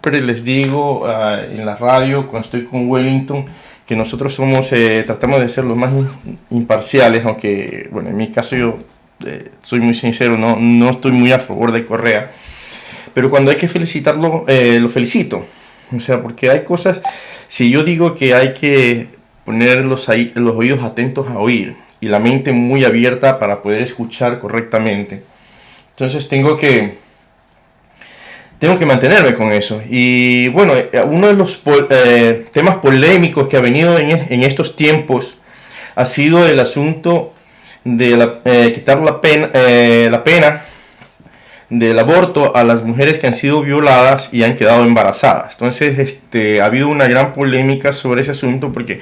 siempre les digo en la radio cuando estoy con Wellington que nosotros somos, tratamos de ser los más imparciales, aunque, bueno, en mi caso yo soy muy sincero, no estoy muy a favor de Correa, pero cuando hay que felicitarlo, lo felicito. O sea, porque hay cosas, si yo digo que hay que poner los oídos atentos a oír y la mente muy abierta para poder escuchar correctamente, entonces tengo que mantenerme con eso. Y bueno, uno de los temas polémicos que ha venido en estos tiempos ha sido el asunto de quitar la pena del aborto a las mujeres que han sido violadas y han quedado embarazadas. Entonces ha habido una gran polémica sobre ese asunto porque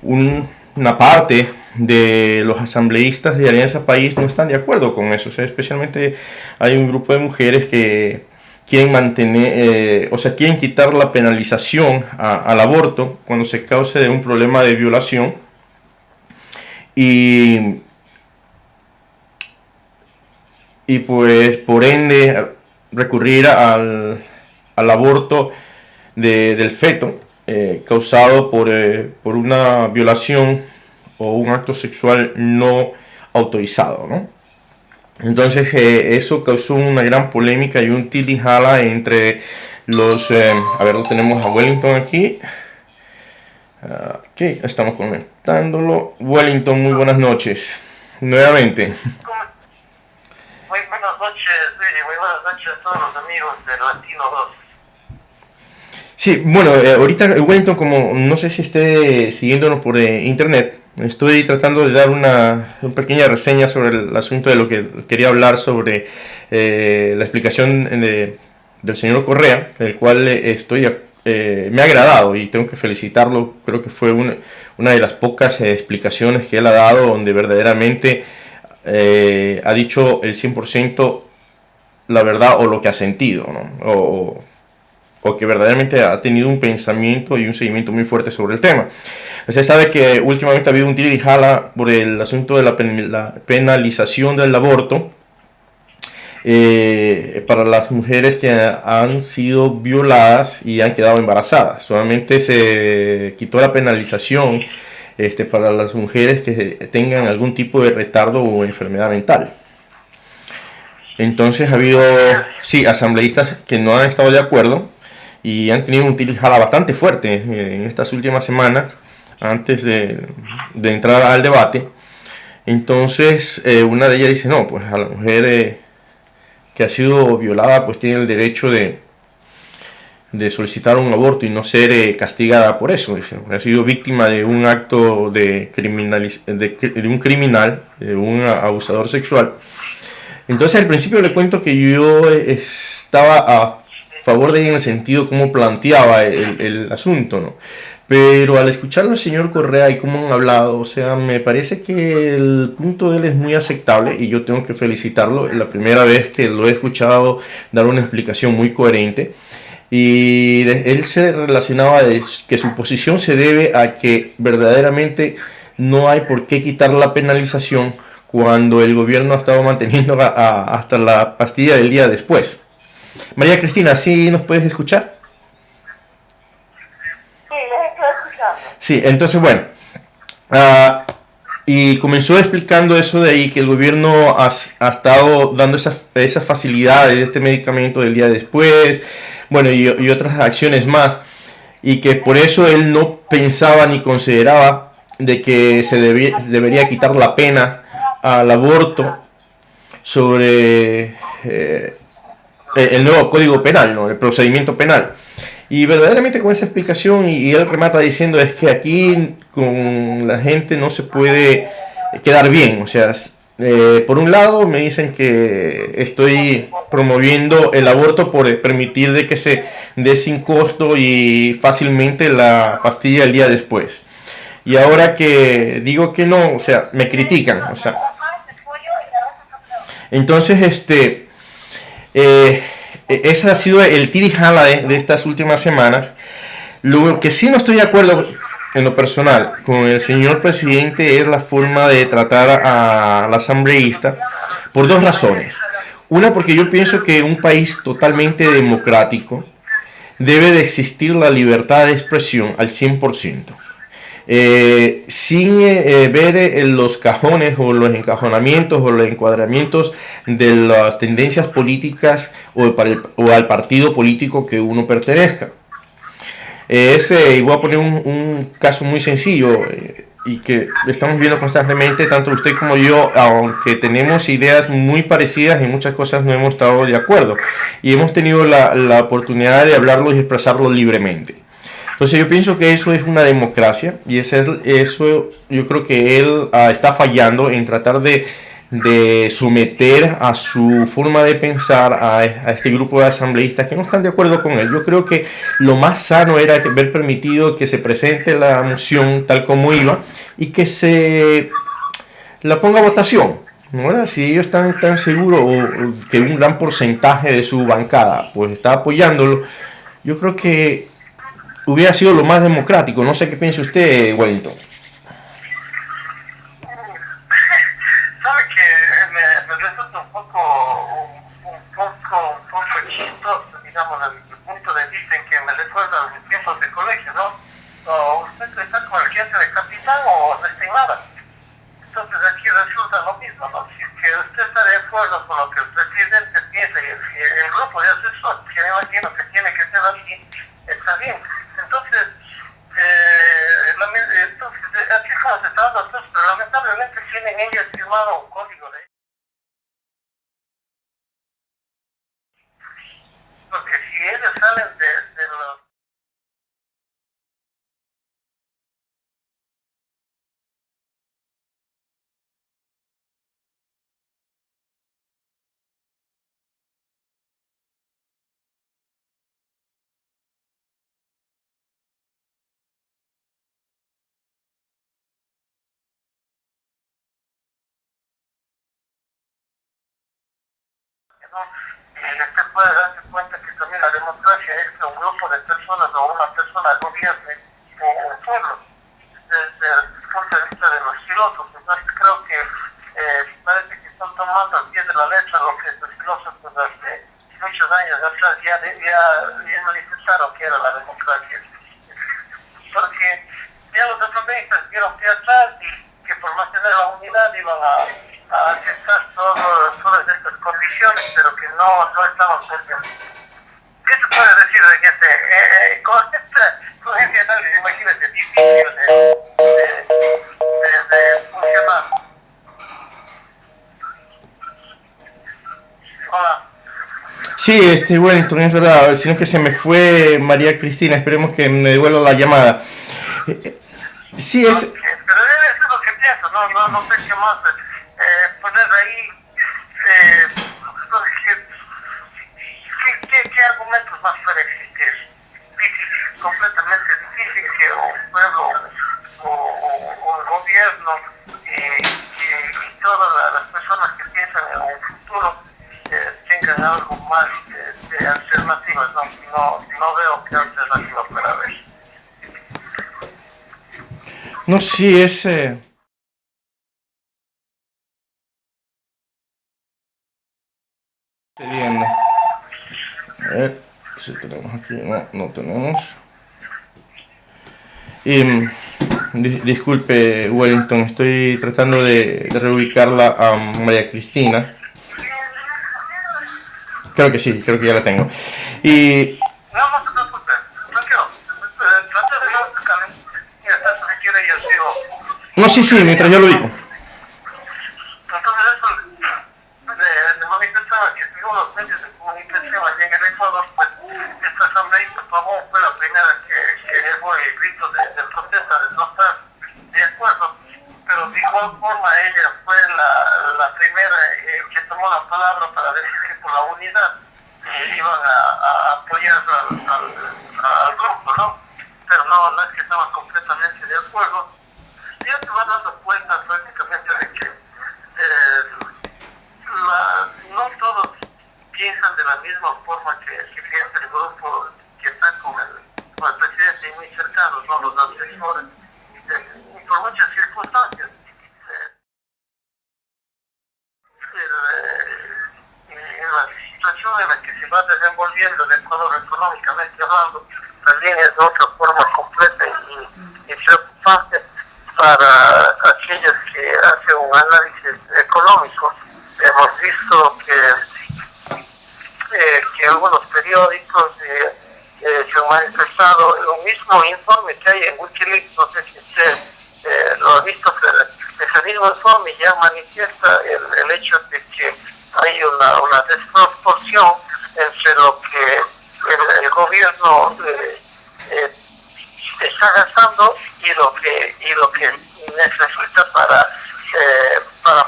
una parte de los asambleístas de Alianza País no están de acuerdo con eso. O sea, especialmente hay un grupo de mujeres que quieren mantener, quieren quitar la penalización al aborto cuando se cause de un problema de violación y pues por ende recurrir al aborto del feto causado por una violación o un acto sexual no autorizado, ¿no? Entonces eso causó una gran polémica y un tira y jala entre los... a ver, lo tenemos a Wellington aquí. Ok, estamos conectándolo. Wellington, muy buenas noches. Nuevamente. Muy buenas noches, Willy. Muy buenas noches a todos los amigos de Latino 2. Sí, bueno, ahorita Wellington, como no sé si esté siguiéndonos por internet, estoy tratando de dar una pequeña reseña sobre el asunto de lo que quería hablar sobre la explicación del señor Correa, el cual me ha agradado y tengo que felicitarlo. Creo que fue una de las pocas explicaciones que él ha dado donde verdaderamente ha dicho el 100% la verdad o lo que ha sentido, ¿no? O que verdaderamente ha tenido un pensamiento y un seguimiento muy fuerte sobre el tema. Usted sabe que últimamente ha habido un tira y jala por el asunto de la penalización del aborto para las mujeres que han sido violadas y han quedado embarazadas. Solamente se quitó la penalización para las mujeres que tengan algún tipo de retardo o enfermedad mental. Entonces ha habido, sí, asambleístas que no han estado de acuerdo y han tenido un tira y jala bastante fuerte en estas últimas semanas antes de entrar al debate. Entonces una de ellas dice, no, pues a la mujer que ha sido violada pues tiene el derecho de solicitar un aborto y no ser castigada por eso. Dice, ha sido víctima de un acto de un criminal, de un abusador sexual. Entonces al principio le cuento que yo estaba a favor de ella en el sentido como planteaba el asunto, ¿no? Pero al escucharlo al señor Correa y cómo han hablado, o sea, me parece que el punto de él es muy aceptable y yo tengo que felicitarlo. Es la primera vez que lo he escuchado dar una explicación muy coherente. Y él se relacionaba de que su posición se debe a que verdaderamente no hay por qué quitar la penalización cuando el gobierno ha estado manteniendo hasta la pastilla del día después. María Cristina, ¿sí nos puedes escuchar? Sí, les estoy escuchando. Sí, entonces bueno, y comenzó explicando eso de ahí, que el gobierno ha estado dando esas facilidades de este medicamento del día después, bueno, y otras acciones más, y que por eso él no pensaba ni consideraba de que se debería quitar la pena al aborto sobre el nuevo código penal, ¿no? El procedimiento penal. Y verdaderamente con esa explicación, y él remata diciendo, es que aquí con la gente no se puede quedar bien. O sea, por un lado me dicen que estoy promoviendo el aborto por permitir de que se dé sin costo y fácilmente la pastilla el día después. Y ahora que digo que no, o sea, me critican. O sea, entonces ese ha sido el tira y jala de estas últimas semanas. Lo que sí no estoy de acuerdo en lo personal con el señor presidente es la forma de tratar al asambleísta por dos razones. Una, porque yo pienso que un país totalmente democrático debe de existir la libertad de expresión al 100%. Sin ver los cajones o los encajonamientos o los encuadramientos de las tendencias políticas o al partido político que uno pertenezca. Y voy a poner un caso muy sencillo y que estamos viendo constantemente, tanto usted como yo, aunque tenemos ideas muy parecidas, en muchas cosas no hemos estado de acuerdo y hemos tenido la oportunidad de hablarlo y expresarlo libremente. Entonces yo pienso que eso es una democracia y eso yo creo que él está fallando en tratar de someter a su forma de pensar a este grupo de asambleístas que no están de acuerdo con él. Yo creo que lo más sano era haber permitido que se presente la moción tal como iba y que se la ponga a votación. ¿No? Si ellos están tan seguros o que un gran porcentaje de su bancada pues está apoyándolo, yo creo que hubiera sido lo más democrático. No sé qué piensa usted, Wellington. Sabe que me resulta un poco chistoso, digamos, desde el punto de vista en que me recuerda a mis tiempos de colegio, ¿no? O usted está con el cliente de capitán o no está en nada. Entonces aquí resulta lo mismo, ¿no? Si que usted está de acuerdo con lo que el presidente piensa y el grupo de asesores, que me imagino que tiene que ser así, está bien. Entonces, así como se está dando, pero lamentablemente tienen ellos firmado un código de... Porque si ellos salen de los... ¿no? Usted puede darse cuenta que también la democracia es que un grupo de personas o una persona gobierne un pueblo. Desde el punto de vista de los filósofos, entonces creo que parece que están tomando al pie de la letra lo que los filósofos hace muchos años atrás ya manifestaron que era la democracia. Porque ya los economistas dieron pie atrás y que por mantener la unidad iban a aceptar todas estas condiciones, pero que no estaban presentes. ¿Qué se puede decir de este? Con este análisis, imagínate, difícil de funcionar. Hola. Sí, Wellington, es verdad, sino que se me fue María Cristina, esperemos que me devuelva la llamada. Sí, es... Pero eso es lo que pienso, no sé qué más poner ahí, ¿qué argumentos más puede existir? Difícil, completamente difícil que un pueblo o el gobierno y todas las personas que piensan en un futuro tengan algo más de alternativas. No veo qué alternativa pueda haber. No, sí, es... Viendo. A ver si tenemos aquí. No tenemos. Disculpe, Wellington, estoy tratando de reubicarla a María Cristina. Creo que sí, creo que ya la tengo. Y... No se preocupe, tranquilo. Trate de no explicarle. Y hasta si quiere yo sigo. No, sí, mientras yo lo digo. Entonces eso de manifestar que según los medios de comunicación allí en el Ecuador, pues esta asambleísta Pavón fue la primera que llevó el grito de protesta de no estar de acuerdo, pero de igual forma ella fue la primera que tomó la palabra para decir que por la unidad iban a apoyar al grupo, ¿no? Pero no es que estaban completamente de acuerdo. Ya te vas dando cuenta prácticamente de que no todos piensan de la misma forma que piensa el grupo que está con el presidente muy cercano, ¿no? Los asesores, y por muchas circunstancias. En la situación en la que se va desenvolviendo yendo el Ecuador económicamente hablando, también es de otra forma completa y preocupante para aquellos que hacen un análisis económico. Hemos visto que algunos periódicos se han manifestado un mismo informe que hay en Wikileaks, no sé si usted lo ha visto, pero ese mismo informe ya manifiesta el hecho de que hay una desproporción entre lo que el gobierno está gastando y lo que necesita para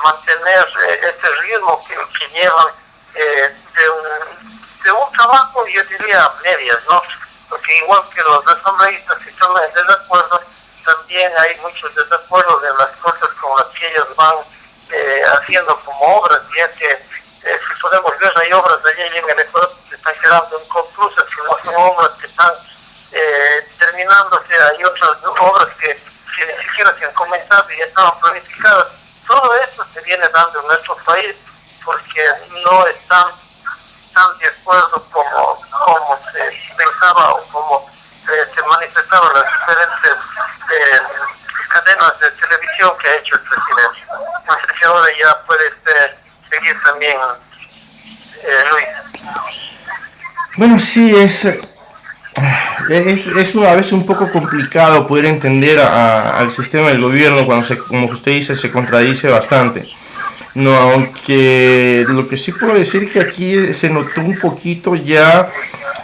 mantener este ritmo que llevan de un trabajo, yo diría, a medias, ¿no? Porque igual que los asambleístas que están en desacuerdo, también hay muchos desacuerdos en las cosas con las que ellos van haciendo como obras, ya que si podemos ver, hay obras de allí en el Ecuador que están quedando inconclusas, que no son obras que están terminándose, hay otras obras que ni siquiera se han comenzado y ya estaban planificadas. Todo esto se viene dando en nuestro país porque no están tan de acuerdo como se pensaba o como se manifestaban las diferentes cadenas de televisión que ha hecho el presidente. No sé si ahora ya puede seguir también, Luis. Bueno, sí, es a veces un poco complicado poder entender al sistema del gobierno cuando, como usted dice, se contradice bastante. No, aunque lo que sí puedo decir que aquí se notó un poquito ya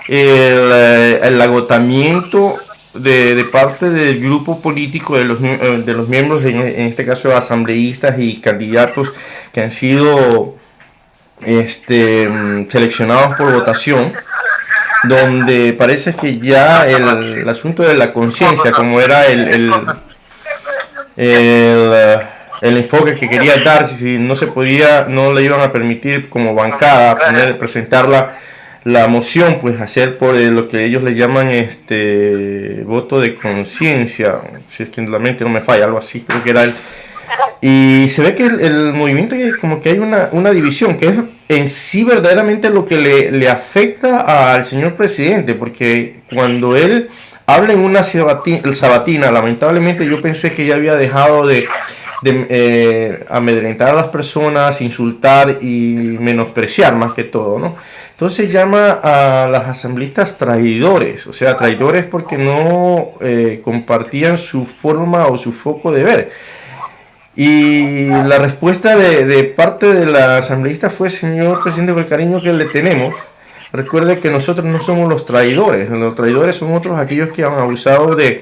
el agotamiento de parte del grupo político de los miembros, en este caso asambleístas y candidatos que han sido seleccionados por votación, donde parece que ya el asunto de la conciencia, como era el enfoque que quería dar, si no se podía, no le iban a permitir como bancada presentar la moción, pues hacer por lo que ellos le llaman voto de conciencia, si es que la mente no me falla, algo así creo que era y se ve que el movimiento como que hay una división, que es en sí verdaderamente lo que le afecta al señor presidente, porque cuando él habla en una sabatina, lamentablemente yo pensé que ya había dejado de amedrentar a las personas, insultar y menospreciar más que todo, ¿no? Entonces llama a las asambleístas traidores, o sea, traidores porque no compartían su forma o su foco de ver. Y la respuesta de parte de la asambleísta fue: señor presidente, con el cariño que le tenemos, recuerde que nosotros no somos los traidores son otros, aquellos que han abusado del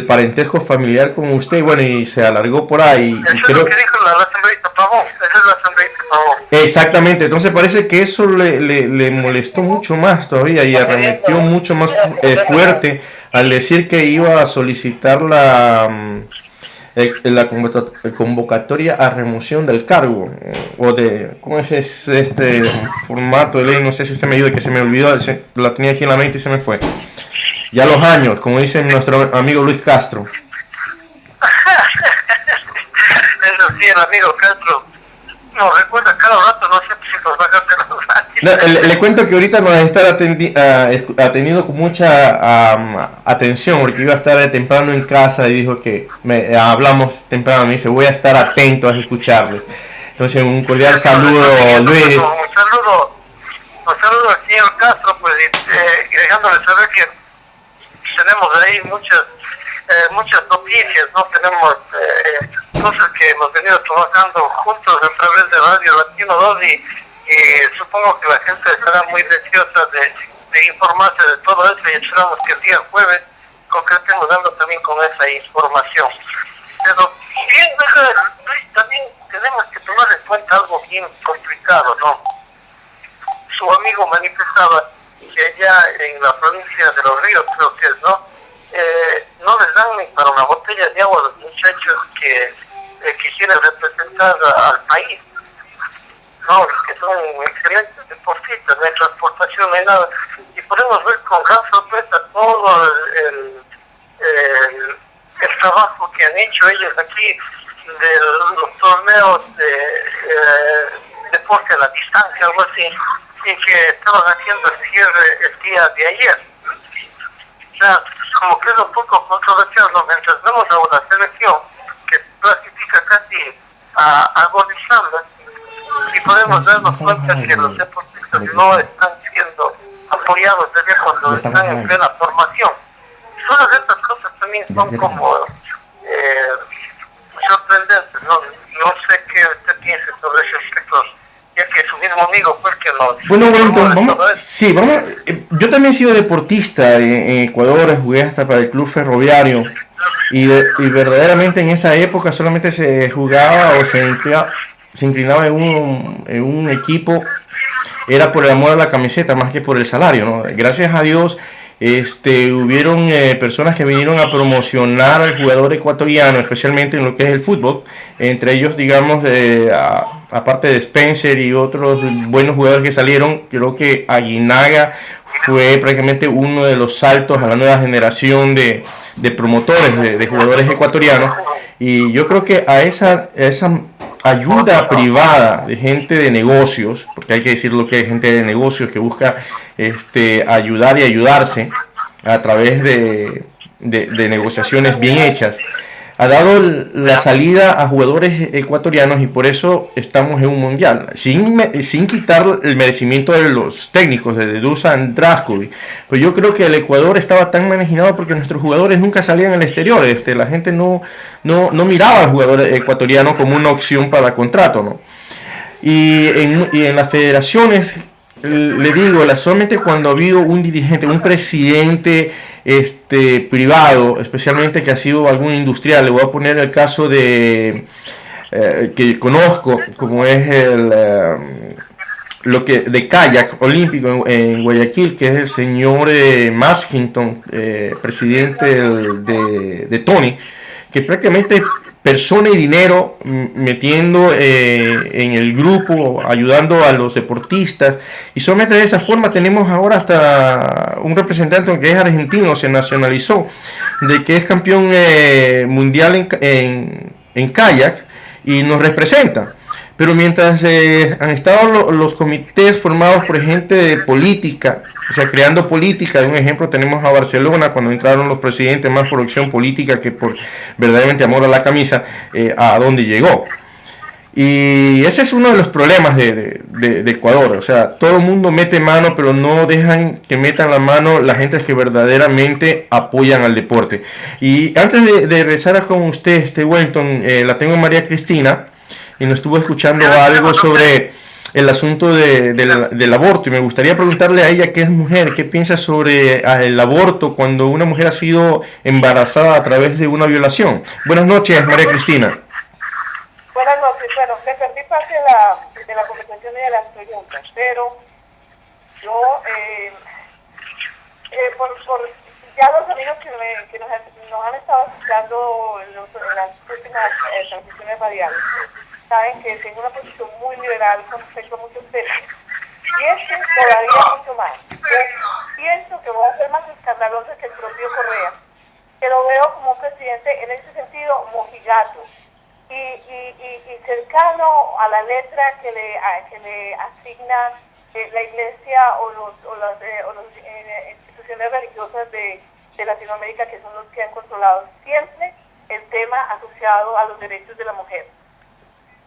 parentesco familiar como usted, bueno, y se alargó por ahí. Eso es lo que dijo la asambleísta Pavón, esa es la asambleísta Pavón. Exactamente, entonces parece que eso le molestó mucho más todavía y arremetió mucho más fuerte al decir que iba a solicitar la convocatoria a remoción del cargo o de, ¿cómo es este formato de ley? No sé si usted me ayuda, que se me olvidó, la tenía aquí en la mente y se me fue. Ya los años, como dice nuestro amigo Luis Castro. Eso sí, el amigo Castro nos recuerda cada rato, no sé si nos va a hacer los años. Le cuento que ahorita nos va a estar atendiendo con mucha atención, porque iba a estar temprano en casa y dijo que hablamos temprano, me dice voy a estar atento a escucharle. Entonces un cordial saludo, Luis. Un saludo al señor Castro, pues y dejándole saber que tenemos ahí muchas noticias, ¿no? Tenemos cosas que hemos venido trabajando juntos a través de Radio Latino 2 y supongo que la gente estará muy deseosa de informarse de todo eso y esperamos que el día jueves concretemos dando también con esa información. Pero bien, también tenemos que tomar en cuenta algo bien complicado, ¿no? Su amigo manifestaba que allá en la provincia de Los Ríos, creo que es, ¿no? No les dan ni para una botella de agua a los muchachos que quieren representar al país, no, que son excelentes deportistas, no hay transportación, no hay nada, y podemos ver con gran sorpresa todo el trabajo que han hecho ellos aquí de los torneos de deporte a la distancia, algo así, y que estaban haciendo el cierre el día de ayer. O sea, como que es un poco controversial, ¿no? Mientras vemos a una selección que clasifica casi a gol y samba, y podemos darnos cuenta que los deportistas no están siendo apoyados desde cuando están en plena formación. Todas estas cosas también son como sorprendentes, ¿no? No sé qué usted piensa sobre esos aspectos, ya que su mismo amigo fue el que nos... Bueno, yo también he sido deportista en Ecuador, jugué hasta para el Club Ferroviario y verdaderamente en esa época solamente se jugaba o se inclinaba en un equipo, era por el amor a la camiseta más que por el salario, ¿no? Gracias a Dios hubieron personas que vinieron a promocionar al jugador ecuatoriano, especialmente en lo que es el fútbol, entre ellos, digamos, aparte de Spencer y otros buenos jugadores que salieron, creo que Aguinaga fue prácticamente uno de los saltos a la nueva generación de promotores de jugadores ecuatorianos, y yo creo que a esa ayuda privada de gente de negocios, porque hay que decir lo que es gente de negocios que busca ayudar y ayudarse a través de negociaciones bien hechas, ha dado la salida a jugadores ecuatorianos y por eso estamos en un mundial, sin quitar el merecimiento de los técnicos, de Dusan Draskovic. Pues yo creo que el Ecuador estaba tan manejado porque nuestros jugadores nunca salían al exterior, la gente no miraba al jugador ecuatoriano como una opción para contrato, ¿no? Y en las federaciones, le digo, solamente cuando ha habido un dirigente, un presidente privado, especialmente que ha sido algún industrial, le voy a poner el caso de que conozco, como es de kayak olímpico en Guayaquil, que es el señor Maskington, presidente de Tony, que prácticamente persona y dinero metiendo en el grupo, ayudando a los deportistas, y solamente de esa forma tenemos ahora hasta un representante que es argentino, se nacionalizó, de que es campeón mundial en kayak y nos representa. Pero mientras han estado los comités formados por gente de política, o sea, creando política, de un ejemplo tenemos a Barcelona, cuando entraron los presidentes más por opción política que por verdaderamente amor a la camisa, a donde llegó. Y ese es uno de los problemas de Ecuador, o sea, todo el mundo mete mano, pero no dejan que metan la mano la gente que verdaderamente apoyan al deporte. Y antes de regresar con usted, Wellington, la tengo María Cristina, y nos estuvo escuchando algo sobre el asunto del aborto, y me gustaría preguntarle a ella, que es mujer, qué piensa sobre el aborto cuando una mujer ha sido embarazada a través de una violación. Buenas noches, María Cristina. Buenas noches. Bueno, me perdí parte de la conversación y de las preguntas, pero yo, por ya los amigos que nos han estado escuchando en las últimas transmisiones radiales, saben que tengo una posición muy liberal con respecto a muchos temas. Y todavía mucho más. Yo pienso que voy a ser más escandalosa que el propio Correa, que lo veo como un presidente en ese sentido mojigato y cercano a la letra que le asigna la Iglesia o las instituciones religiosas de Latinoamérica, que son los que han controlado siempre el tema asociado a los derechos de la mujer.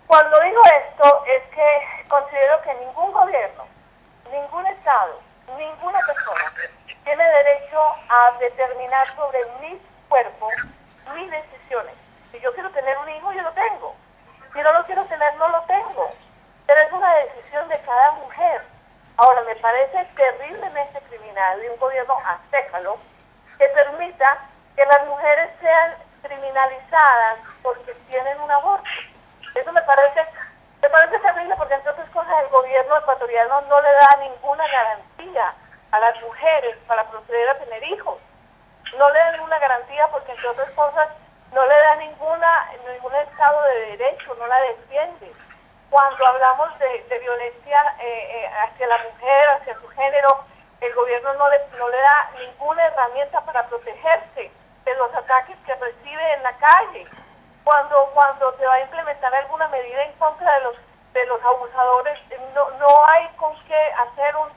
Cuando digo esto es que considero que ningún gobierno, ningún Estado, ninguna persona tiene derecho a determinar sobre mi cuerpo, mis decisiones. Si yo quiero tener un hijo, yo lo tengo. Si no lo quiero tener, no lo tengo. Pero es una decisión de cada mujer. Ahora, me parece terriblemente criminal de un gobierno acéfalo que permita que las mujeres sean criminalizadas porque tienen un aborto. Eso me parece terrible, porque entre otras cosas el gobierno ecuatoriano no le da ninguna garantía a las mujeres para proceder a tener hijos. No le da ninguna garantía porque, entre otras cosas, no le da ningún estado de derecho, no la defiende. Cuando hablamos de violencia hacia la mujer, hacia su género, el gobierno no le da ninguna herramienta para protegerse de los ataques que recibe en la calle. Cuando se va a implementar alguna medida en contra de los abusadores, no hay con qué hacer un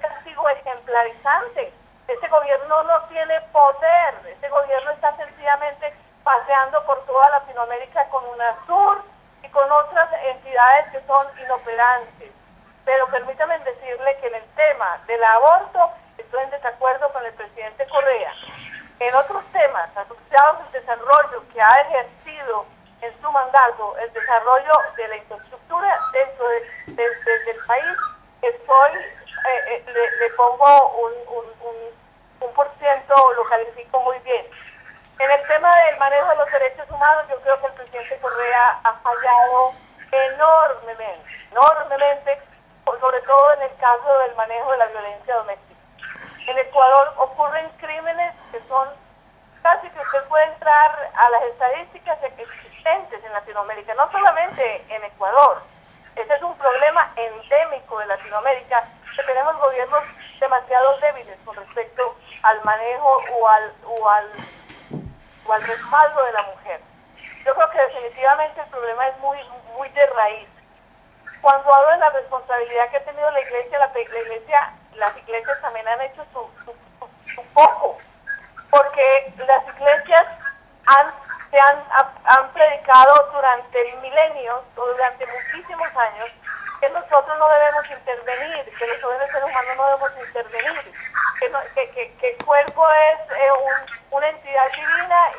castigo ejemplarizante. Este gobierno no tiene poder, este gobierno está sencillamente paseando por toda Latinoamérica con UNASUR y con otras entidades que son inoperantes. Pero permítame decirle que en el tema del aborto estoy en desacuerdo con el presidente Correa. En otros temas asociados al desarrollo que ha ejercido en su mandato, el desarrollo de la infraestructura dentro del país, le pongo un por ciento, lo califico muy bien. En el tema del manejo de los derechos humanos, yo creo que el presidente Correa ha fallado enormemente, sobre todo en el caso del manejo de la violencia doméstica. En Ecuador ocurren crímenes que son casi que usted puede entrar a las estadísticas existentes en Latinoamérica, no solamente en Ecuador. Ese es un problema endémico de Latinoamérica, que tenemos gobiernos demasiado débiles con respecto al manejo o al respaldo de la mujer. Yo creo que definitivamente el problema es muy de raíz. Cuando hablo de la responsabilidad que ha tenido la iglesia, las iglesias también han hecho su poco, porque las iglesias han predicado durante milenios o durante muchísimos años que nosotros no debemos intervenir, que los seres humanos no debemos intervenir, que el cuerpo es una entidad divina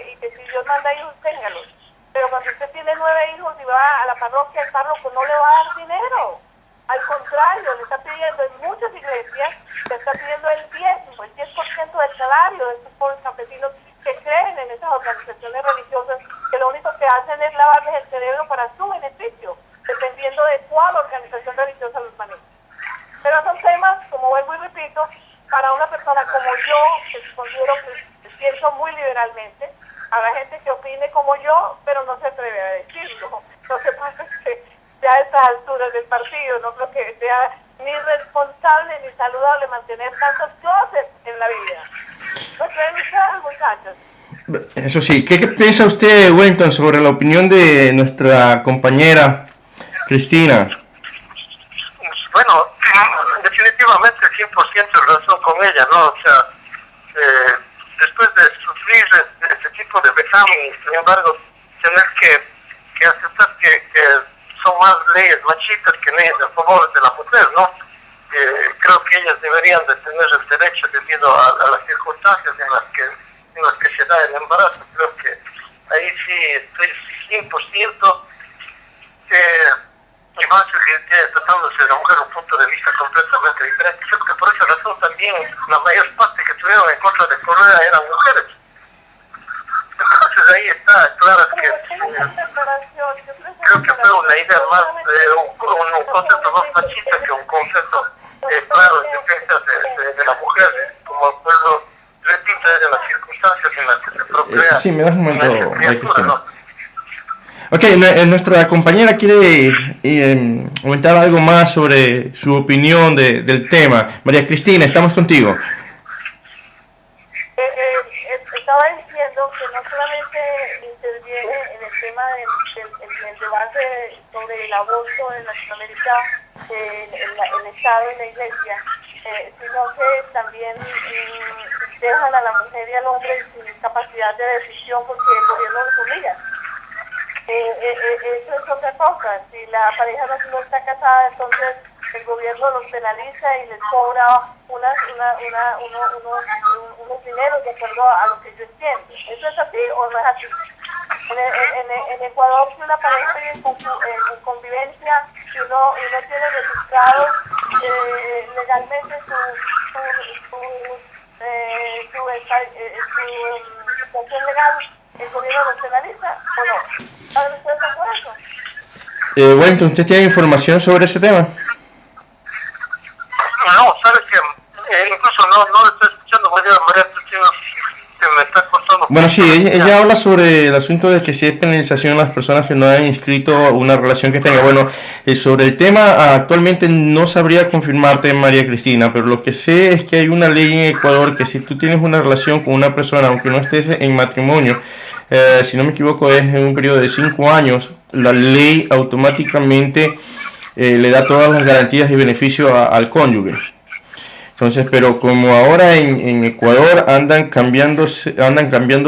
y que si Dios manda hijos, téngalos. Pero cuando usted tiene 9 hijos y va a la parroquia, el párroco no le va a dar dinero. Al contrario, le está pidiendo en muchas iglesias, le está pidiendo el 10% del salario de estos pobres campesinos que creen en esas organizaciones religiosas, que lo único que hacen es lavarles el cerebro para su beneficio, dependiendo de cuál organización religiosa los maneja. Pero son temas, como vuelvo y repito, para una persona como yo, que considero que pienso muy liberalmente. Habrá gente que opine como yo, pero no se atreve a decirlo. Lo que pasa es que ya a estas alturas del partido no creo que sea ni responsable ni saludable mantener tantos closets en la vida. ¿No creen ustedes, muchachos? Eso sí, ¿qué piensa usted, Wellington, sobre la opinión de nuestra compañera Cristina? Bueno, definitivamente 100% razón con ella, ¿no? O sea, después de sufrir este tipo de vejámenes, sin embargo, tener que aceptar que son más leyes machistas que leyes a favor de la mujer, ¿no? Creo que ellas deberían de tener el derecho debido a las circunstancias en las que se da el embarazo. Creo que ahí sí estoy 100%. Y más que tratándose de la mujer un punto de vista completamente diferente. Creo que por esa razón también la mayor parte que tuvieron en contra de Correa eran mujeres. Entonces ahí está claro que creo que fue una idea más, un concepto más machista que un concepto claro en defensa de la mujer, como el pueblo repito, de las circunstancias en las que se procrea. Sí, me das un momento, criatura, ¿no? Ok, nuestra compañera quiere comentar algo más sobre su opinión del tema. María Cristina, estamos contigo. Estaba diciendo que no solamente interviene en el tema del debate sobre el aborto en Latinoamérica, el Estado y la Iglesia, sino que también dejan a la mujer y al hombre sin capacidad de decisión porque el gobierno los obliga. Eso es otra cosa. Si la pareja no está casada, entonces el gobierno los penaliza y les cobra unos dineros de acuerdo a lo que yo entiendo. ¿Eso es así o no es así? En Ecuador, si una pareja vive en convivencia y no tiene registrado legalmente su situación legal, ¿el gobierno los penaliza o no? ¿Saben ustedes de acuerdo? Wellington, ¿usted tiene información sobre ese tema? No, sabes que incluso no estoy escuchando María Cristina, que me está costando. Bueno, sí, ella habla sobre el asunto de que si hay penalización a las personas que no han inscrito una relación que tenga. Bueno, sobre el tema actualmente no sabría confirmarte, María Cristina, pero lo que sé es que hay una ley en Ecuador que si tú tienes una relación con una persona, aunque no estés en matrimonio, si no me equivoco es en un periodo de 5 años, la ley automáticamente le da todas las garantías y beneficios al cónyuge. Entonces, pero como ahora en Ecuador andan cambiando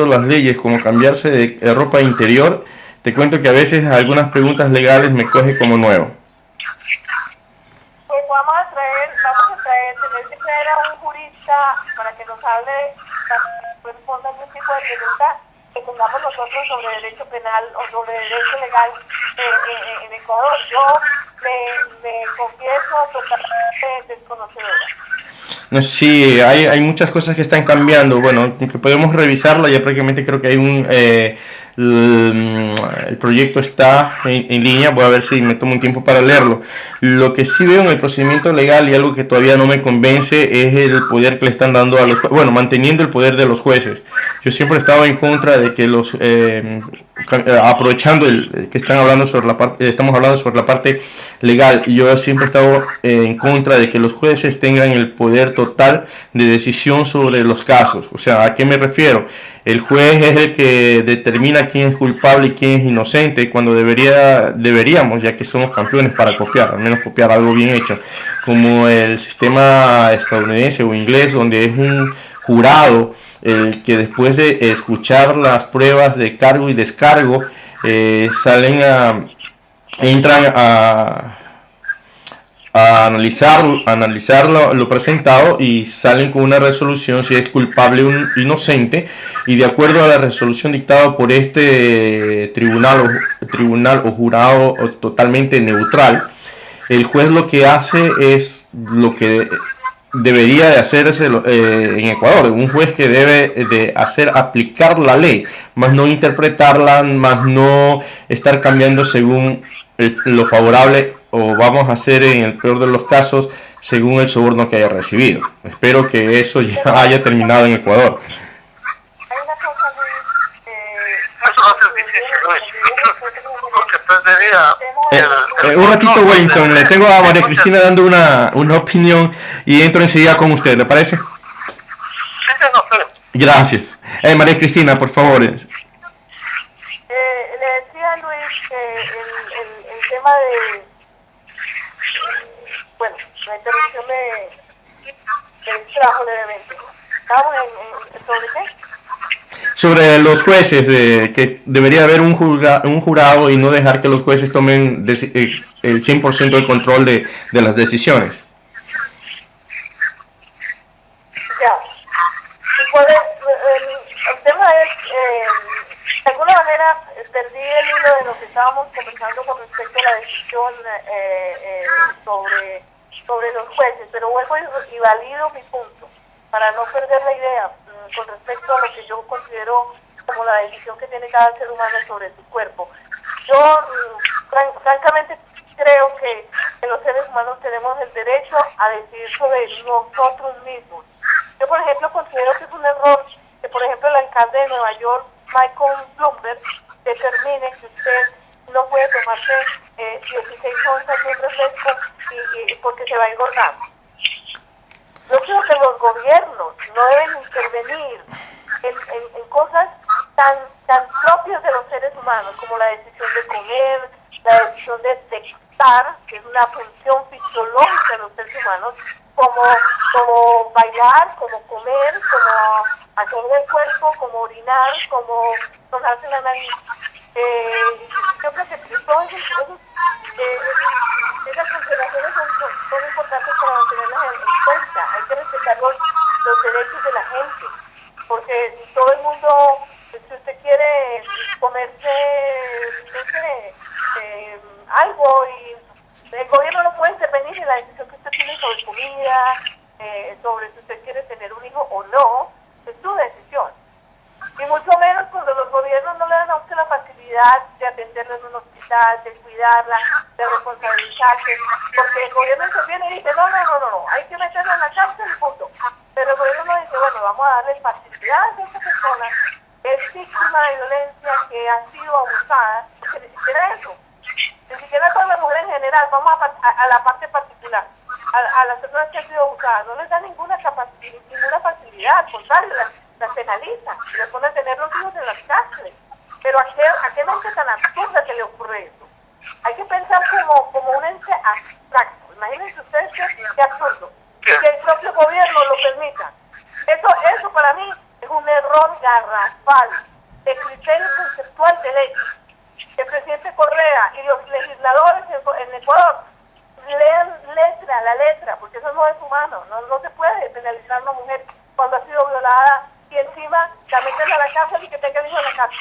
las leyes, como cambiarse de ropa interior, te cuento que a veces algunas preguntas legales me coge como nuevo. Pues tener que traer a un jurista para que nos hable, para que responda algún tipo de pregunta que tengamos nosotros sobre derecho penal o sobre derecho legal en Ecuador. Yo me confieso totalmente desconocedora. No sé si hay muchas cosas que están cambiando. Bueno, que podemos revisarla. Ya prácticamente creo que hay el proyecto está en línea. Voy a ver si me tomo un tiempo para leerlo. Lo que sí veo en el procedimiento legal y algo que todavía no me convence es el poder que le están dando a los jueces. Bueno, manteniendo el poder de los jueces. Yo siempre he estado en contra de que los aprovechando que están hablando sobre la parte, estamos hablando sobre la parte legal, y yo siempre he estado en contra de que los jueces tengan el poder total de decisión sobre los casos. O sea, ¿a qué me refiero? El juez es el que determina quién es culpable y quién es inocente, cuando deberíamos, ya que somos campeones para copiar, al menos copiar algo bien hecho, como el sistema estadounidense o inglés, donde es un jurado el que después de escuchar las pruebas de cargo y descargo entran a analizar lo presentado y salen con una resolución si es culpable o inocente, y de acuerdo a la resolución dictada por este tribunal o jurado totalmente neutral, el juez lo que hace es lo que debería de hacerse en Ecuador, un juez que debe de hacer aplicar la ley, más no interpretarla, más no estar cambiando según lo favorable, o vamos a hacer en el peor de los casos según el soborno que haya recibido. Espero que eso ya haya terminado en Ecuador. Hay una cosa, Luis, Eso va a ser difícil, Luis. Porque perdería un ratito, Wellington, le tengo a María Cristina dando una opinión y entro enseguida con usted, ¿le parece? Sí, no sé. Gracias. María Cristina, por favor. le decía a Luis que el tema de, bueno, la interrupción del trabajo levemente. ¿Estamos sobre qué? Sobre los jueces, que debería haber un jurado y no dejar que los jueces tomen el 100% del control de las decisiones. Ya. ¿Y cuál es? El tema es, de alguna manera, perdí el hilo de lo que estábamos conversando con respecto a la decisión sobre los jueces, pero vuelvo y valido mi punto, para no perder la idea con respecto a lo que yo considero como la decisión que tiene cada ser humano sobre su cuerpo. Yo, francamente, creo que los seres humanos tenemos el derecho a decidir sobre nosotros mismos. Yo, por ejemplo, considero que es un error que, por ejemplo, el alcalde de Nueva York, Michael Bloomberg, determine que usted no puede tomarse 16 onzas de un refresco y porque se va a engordar. Yo creo que los gobiernos no deben intervenir en cosas tan propias de los seres humanos, como la decisión de comer, la decisión de textar, que es una función fisiológica de los seres humanos, como bailar, como comer, como hacer del cuerpo, como orinar, como tocarse la nariz. Yo creo que todas esas consideraciones son importantes para mantenerlas en cuenta. Hay que respetar los derechos de la gente, porque si todo el mundo, si usted quiere comerse, no sé, algo, y el gobierno no puede intervenir en la decisión que usted tiene sobre comida, sobre si usted quiere tener un hijo o no, es su decisión. Y mucho menos cuando los gobiernos no le dan a usted la facilidad de atenderla en un hospital, de cuidarla, de responsabilizarse, porque el gobierno interviene y dice, no, hay que meterla en la cárcel y punto. Pero el gobierno no dice, bueno, vamos a darle facilidades a esta persona que es víctima de violencia, que ha sido abusada, porque ni siquiera eso, ni siquiera con la mujer en general, vamos a la parte particular, a las personas que han sido abusadas, no les da ninguna facilidad, al contrario, las penaliza, les pone a tener los hijos en las cárceles. Pero ¿a qué mente tan absurda se le ocurre eso? Hay que pensar como un ente abstracto. Imagínense ustedes qué absurdo. Que el propio gobierno lo permita. Eso para mí es un error garrafal de criterio conceptual de ley. El presidente Correa y los legisladores en Ecuador lean la letra, porque eso no es humano. No se puede penalizar a una mujer cuando ha sido violada y encima la meten a la cárcel y que tenga el hijo en la cárcel.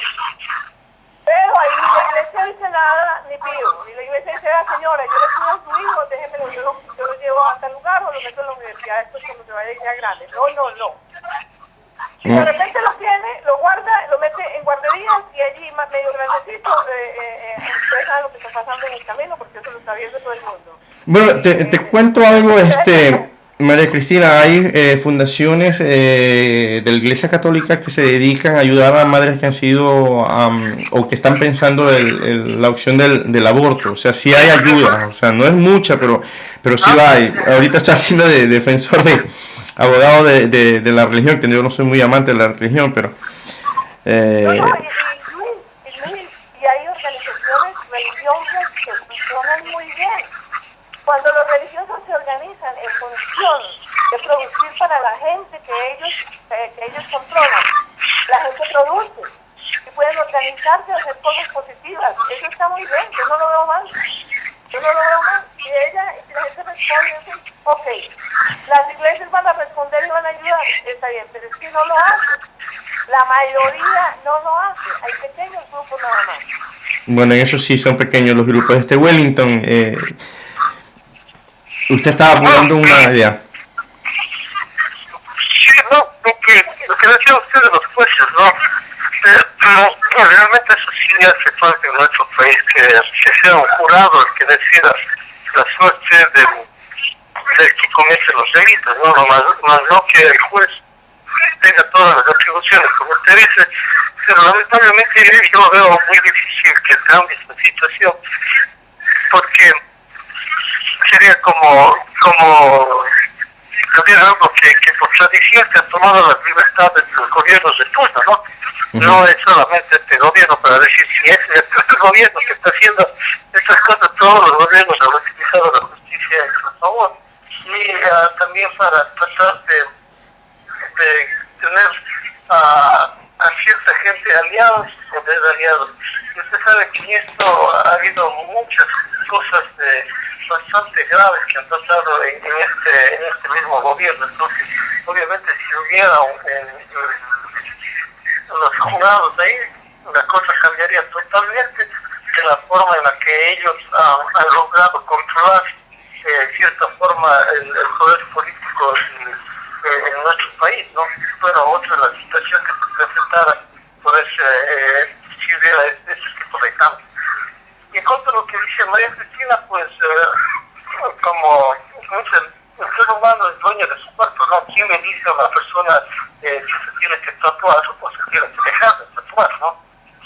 Pero ahí la iglesia dice nada, ni pido. Y la iglesia dice, señora, yo le pido a su hijo, déjemelo, yo lo llevo a tal lugar o lo meto en la universidad, esto es cuando se vaya ya grande. No. Y de repente lo tiene, lo guarda, lo mete en guarderías y allí medio grandecito, ustedes saben lo que está pasando en el camino porque eso lo está viendo todo el mundo. Bueno, te cuento algo, María Cristina, hay fundaciones de la Iglesia Católica que se dedican a ayudar a madres que han sido o que están pensando la opción del aborto. O sea, sí hay ayuda, o sea, no es mucha, pero sí la hay. Ahorita estoy haciendo de defensor abogado de la religión, que yo no soy muy amante de la religión, pero... y hay organizaciones religiosas que funcionan muy bien. Cuando los religiosos se organizan en función de producir para la gente que ellos controlan, la gente produce y pueden organizarse a hacer cosas positivas. Eso está muy bien, yo no lo veo mal. Si la gente responde, dice, ok, las iglesias van a responder y van a ayudar, está bien, pero es que no lo hacen. La mayoría no lo hace, hay pequeños grupos nada más. Bueno, en eso sí son pequeños los grupos. Wellington, usted estaba apoyando una idea. Sí, no, lo que decía usted de los jueces, ¿no? Pero realmente eso sí hace falta en nuestro país, que sea un jurado el que decida la suerte del que comete los delitos, ¿no? Más no que el juez tenga todas las atribuciones, como usted dice, pero lamentablemente yo veo muy difícil que cambie esta situación, porque sería como había algo que por tradición se han tomado las libertades de los gobiernos de turno, ¿no? No es solamente este gobierno para decir si es el gobierno que está haciendo estas cosas, todos los gobiernos han utilizado la justicia en su favor. Y también para tratar de tener a cierta gente aliados o desaliados. Y usted sabe que en esto ha habido muchas cosas bastante graves que han pasado en este mismo gobierno. Entonces, obviamente, si hubiera los jurados ahí, la cosa cambiaría totalmente de la forma en la que ellos han logrado controlar de cierta forma el poder político en nuestro país, ¿no? Fuera otra la situación que se presentara por si hubiera ese tipo de cambio. Y en cuanto a lo que dice María Cristina, pues como el ser humano es dueño de su cuerpo, ¿no? ¿Quién le dice a una persona que se tiene que tatuar o se tiene que dejar de tatuar, ¿no?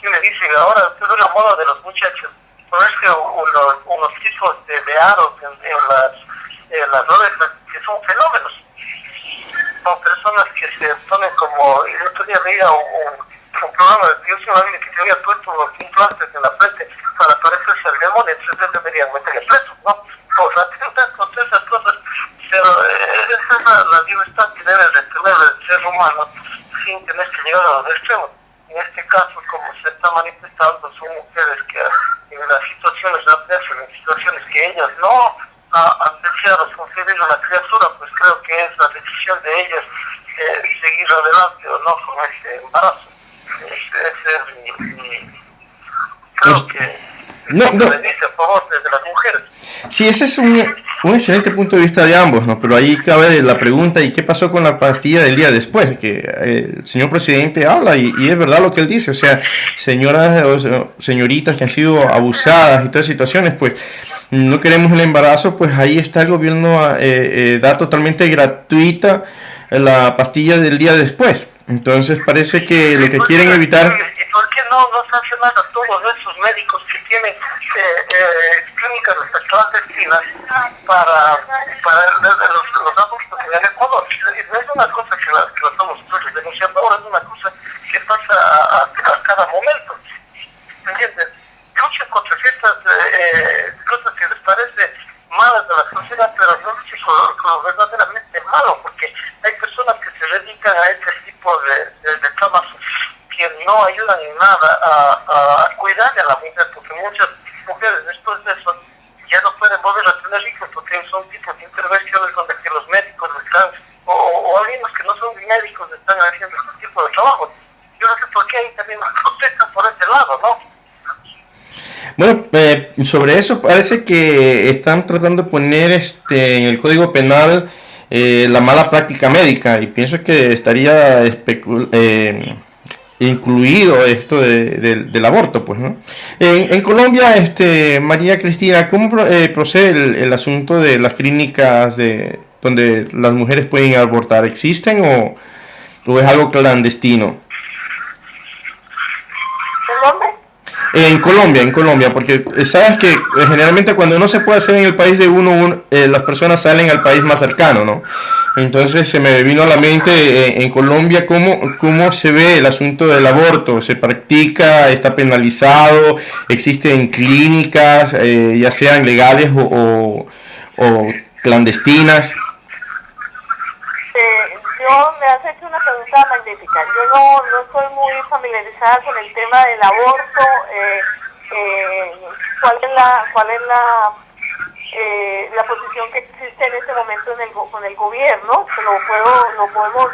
¿Quién le dice ahora, usted ve la moda de los muchachos, ponerse unos tipos de aros en las orejas, que son fenómenos? Son personas que se ponen como, el otro día veía un programa de Dios y una que se había puesto los implantes en la frente para parecerse al demonio, entonces deberían meterle preso, ¿no? O sea, con esas cosas, pero esa es la libertad que debe de tener el ser humano sin tener que llegar a los extremos. En este caso, como se está manifestando, son mujeres que en las situaciones adversas, en situaciones que ellas no han deseado concebir una criatura, pues creo que es la decisión de ellas seguir adelante o no con este embarazo. Ese es creo que dice a favor de las mujeres. Sí, ese es un excelente punto de vista de ambos, ¿no? Pero ahí cabe la pregunta, ¿y qué pasó con la pastilla del día después? Que el señor presidente habla y es verdad lo que él dice, o sea, señoras o señoritas que han sido abusadas y todas situaciones, pues no queremos el embarazo, pues ahí está el gobierno, da totalmente gratuita la pastilla del día después. Entonces parece que lo que quieren evitar... ¿Y por qué no sancionar a todos esos médicos que tienen clínicas clandestinas para los abortos en el Ecuador? No es una cosa que la estamos denunciando ahora, es una cosa que pasa a cada momento. ¿Me entiendes? Luchen contra ciertas no ayudan en nada a cuidar a la mujer, porque muchas mujeres después de eso ya no pueden volver a tener hijos porque son tipos de intervenciones donde que los médicos están, o algunos que no son médicos están haciendo este tipo de trabajo. Yo no sé por qué ahí también protestan por ese lado, ¿no? Bueno, sobre eso parece que están tratando de poner en el Código Penal la mala práctica médica, y pienso que estaría incluido esto del aborto, pues, ¿no? En Colombia, María Cristina, ¿cómo procede el asunto de las clínicas donde las mujeres pueden abortar? ¿Existen o es algo clandestino? ¿El nombre? En Colombia, porque sabes que generalmente cuando no se puede hacer en el país de uno, las personas salen al país más cercano, ¿no? Entonces se me vino a la mente en Colombia cómo se ve el asunto del aborto. ¿Se practica? ¿Está penalizado? ¿Existen clínicas, ya sean legales o clandestinas? Me has hecho una pregunta magnífica. Yo no estoy muy familiarizada con el tema del aborto. ¿Cuál es la posición que existe en este momento con el gobierno? Que lo podemos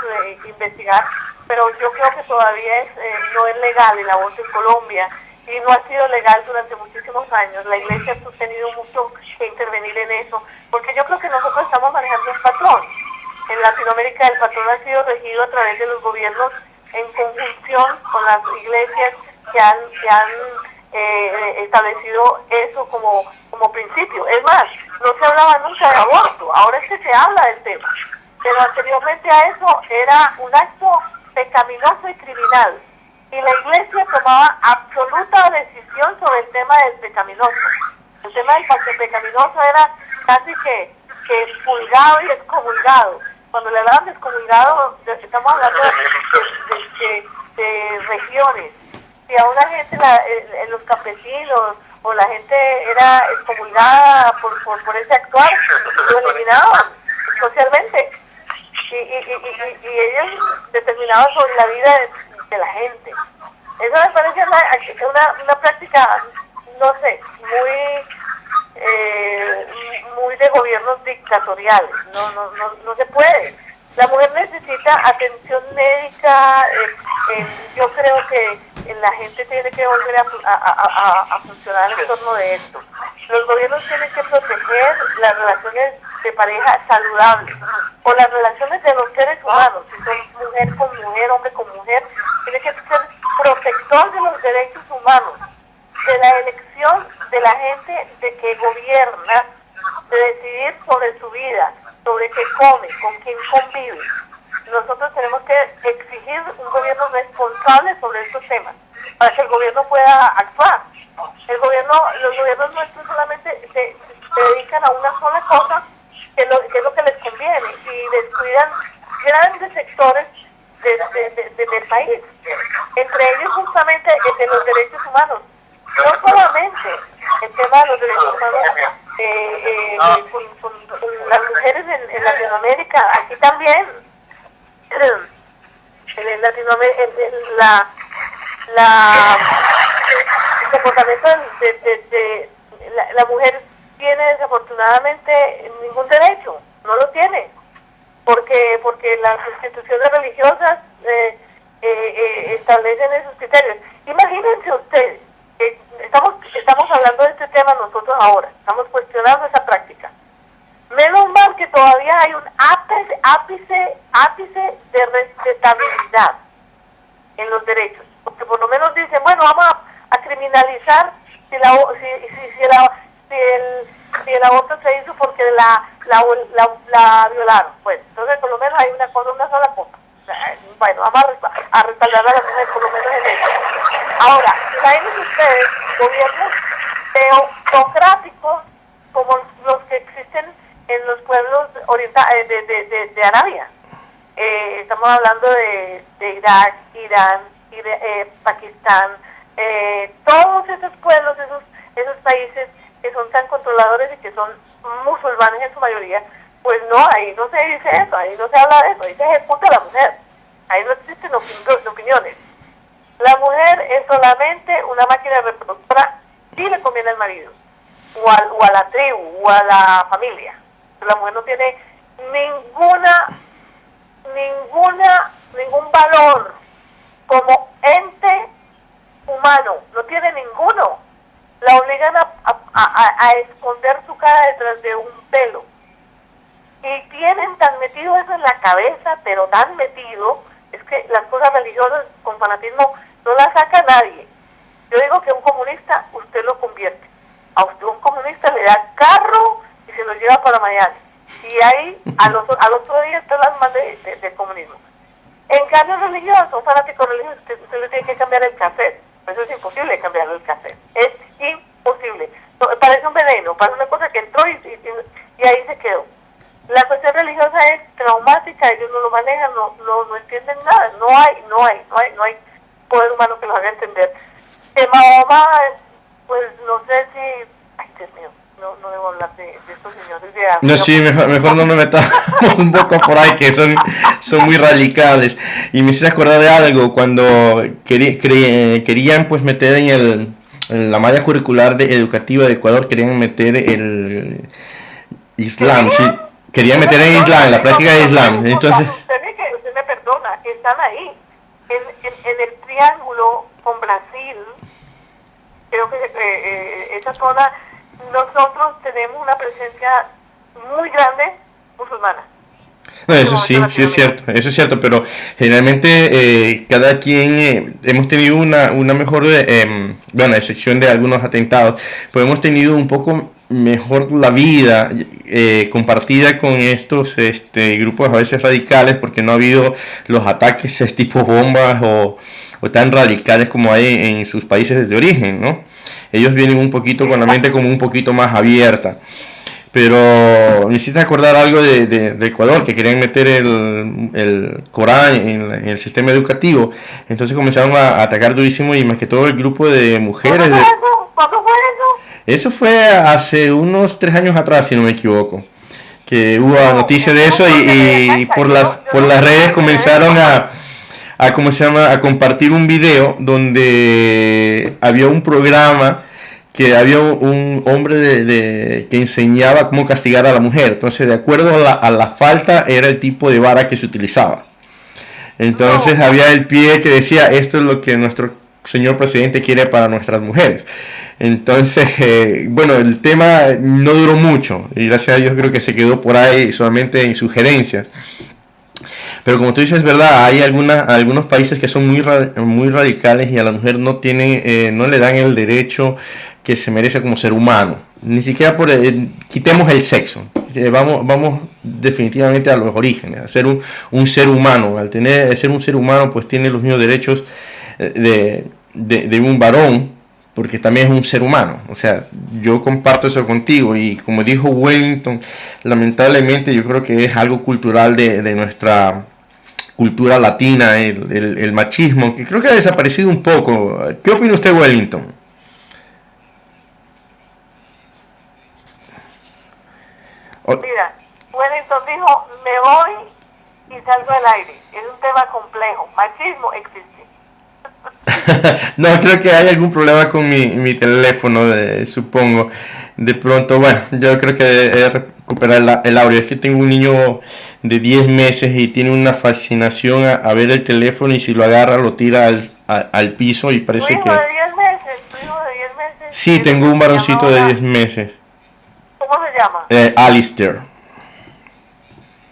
investigar, pero yo creo que todavía no es legal el aborto en Colombia, y no ha sido legal durante muchísimos años. La Iglesia ha tenido mucho que intervenir en eso, porque yo creo que nosotros estamos manejando un patrón. En Latinoamérica el patrón ha sido regido a través de los gobiernos en conjunción con las iglesias que han establecido eso como principio. Es más, no se hablaba nunca de aborto, ahora es que se habla del tema. Pero anteriormente a eso era un acto pecaminoso y criminal. Y la iglesia tomaba absoluta decisión sobre el tema del pecaminoso. El tema del pecaminoso era casi que expulgado y excomulgado. Cuando le hablaban de excomulgado, estamos hablando de regiones. Si a una gente, en los campesinos o la gente era excomulgada por ese actuar, lo eliminaban socialmente. Y ellos determinaban sobre la vida de la gente. Eso me parece una práctica, no sé, muy de gobiernos dictatoriales. No se puede. La mujer necesita atención médica. Yo creo que la gente tiene que volver a funcionar en torno de esto. Los gobiernos tienen que proteger las relaciones de pareja saludables, o las relaciones de los seres humanos, si son mujer con mujer, hombre con mujer. Tiene que ser protector de los derechos humanos, de la elección de la gente de que gobierna, de decidir sobre su vida, sobre qué come, con quién convive. Nosotros tenemos que exigir un gobierno responsable sobre estos temas, para que el gobierno pueda actuar. Los gobiernos nuestros solamente se dedican a una sola cosa, que es lo que les conviene, y descuidan grandes sectores del país, entre ellos justamente el de los derechos humanos. No solamente el tema de los derechos humanos con las mujeres en Latinoamérica, aquí también en Latinoamérica el comportamiento de la mujer tiene desafortunadamente ningún derecho, no lo tiene, porque las instituciones religiosas establecen esos criterios. Imagínense ustedes, estamos hablando de este tema nosotros ahora, estamos cuestionando esa práctica. Menos mal que todavía hay un ápice de respetabilidad en los derechos, porque por lo menos dicen, bueno, vamos a criminalizar si el aborto se hizo porque la violaron. Pues entonces por lo menos hay una sola cosa. Bueno, vamos a respaldar a la mujer por lo menos en eso. Ahora, imagínense ustedes gobiernos teocráticos como los que existen en los pueblos de Arabia. Estamos hablando de Irak, Irán, Pakistán, todos esos pueblos, esos países que son tan controladores y que son musulmanes en su mayoría. Pues no, ahí no se dice eso, ahí no se habla de eso, ahí se ejecuta a la mujer, ahí no existen opiniones. La mujer es solamente una máquina reproductora si le conviene al marido, o a la tribu, o a la familia. La mujer no tiene ningún valor como ente humano, no tiene ninguno. La obligan a esconder su cara detrás de un velo. Y tienen tan metido eso en la cabeza, pero tan metido, es que las cosas religiosas con fanatismo no las saca nadie. Yo digo que un comunista usted lo convierte. A usted un comunista le da carro y se lo lleva para Miami. Y ahí al otro día está las más de comunismo. En cambio religioso, un fanático religioso, usted le tiene que cambiar el cassette. Eso es imposible cambiarle el cassette. Es imposible. Parece un veneno, parece una cosa que entró y ahí se quedó. La cuestión religiosa es traumática, ellos no lo manejan, no entienden nada, no hay poder humano que los haga entender. Mahoma, pues no sé si, ay Dios mío, no debo hablar de estos señores de África. No, sí, mejor no nos metamos un poco por ahí, que son muy radicales. Y me hice acordar de algo, cuando querían pues meter en la malla curricular educativa de Ecuador, querían meter el Islam, sí. Querían meter en Islam, en la práctica de Islam. Entonces, usted me perdona, están ahí, en el triángulo con Brasil. Creo que esa zona, nosotros tenemos una presencia muy grande musulmana. No, eso sí es cierto, pero generalmente cada quien hemos tenido una mejor, bueno, a excepción de algunos atentados, pues hemos tenido un poco mejor la vida compartida con estos grupos a veces radicales, porque no ha habido los ataques tipo bombas o tan radicales como hay en sus países de origen, ¿no? Ellos vienen un poquito con la mente como un poquito más abierta. Pero me hiciste acordar algo de Ecuador, que querían meter el Corán en el sistema educativo. Entonces comenzaron a atacar durísimo, y más que todo el grupo de mujeres. ¿Cuándo fue eso? Eso fue hace unos 3 años atrás, si no me equivoco. Que hubo noticia de eso, y por las redes comenzaron a compartir un video donde había un programa que había un hombre que enseñaba cómo castigar a la mujer. Entonces, de acuerdo a la falta, era el tipo de vara que se utilizaba. Entonces, había el pie que decía: esto es lo que nuestro señor presidente quiere para nuestras mujeres. Entonces, bueno, el tema no duró mucho, y gracias a Dios creo que se quedó por ahí solamente en sugerencias. Pero como tú dices, es verdad, hay algunos países que son muy radicales, y a la mujer no le dan el derecho que se merece como ser humano. Ni siquiera quitemos el sexo. Vamos definitivamente a los orígenes, a ser un ser humano. Al ser un ser humano, pues tiene los mismos derechos de un varón, porque también es un ser humano. O sea, yo comparto eso contigo, y como dijo Wellington, lamentablemente yo creo que es algo cultural de nuestra cultura latina, el machismo, que creo que ha desaparecido un poco. ¿Qué opina usted, Wellington? Mira, Wellington dijo: me voy y salgo al aire. Es un tema complejo. Machismo existe. No, creo que hay algún problema con mi teléfono, supongo. De pronto, bueno, yo creo que he recuperar el audio. Es que tengo un niño de 10 meses y tiene una fascinación a ver el teléfono, y si lo agarra lo tira al piso, y parece que... ¿Tu hijo de 10 meses? ¿Tu hijo de 10 meses? Sí, tengo un varoncito de 10 meses. ¿Cómo se llama? Alistair.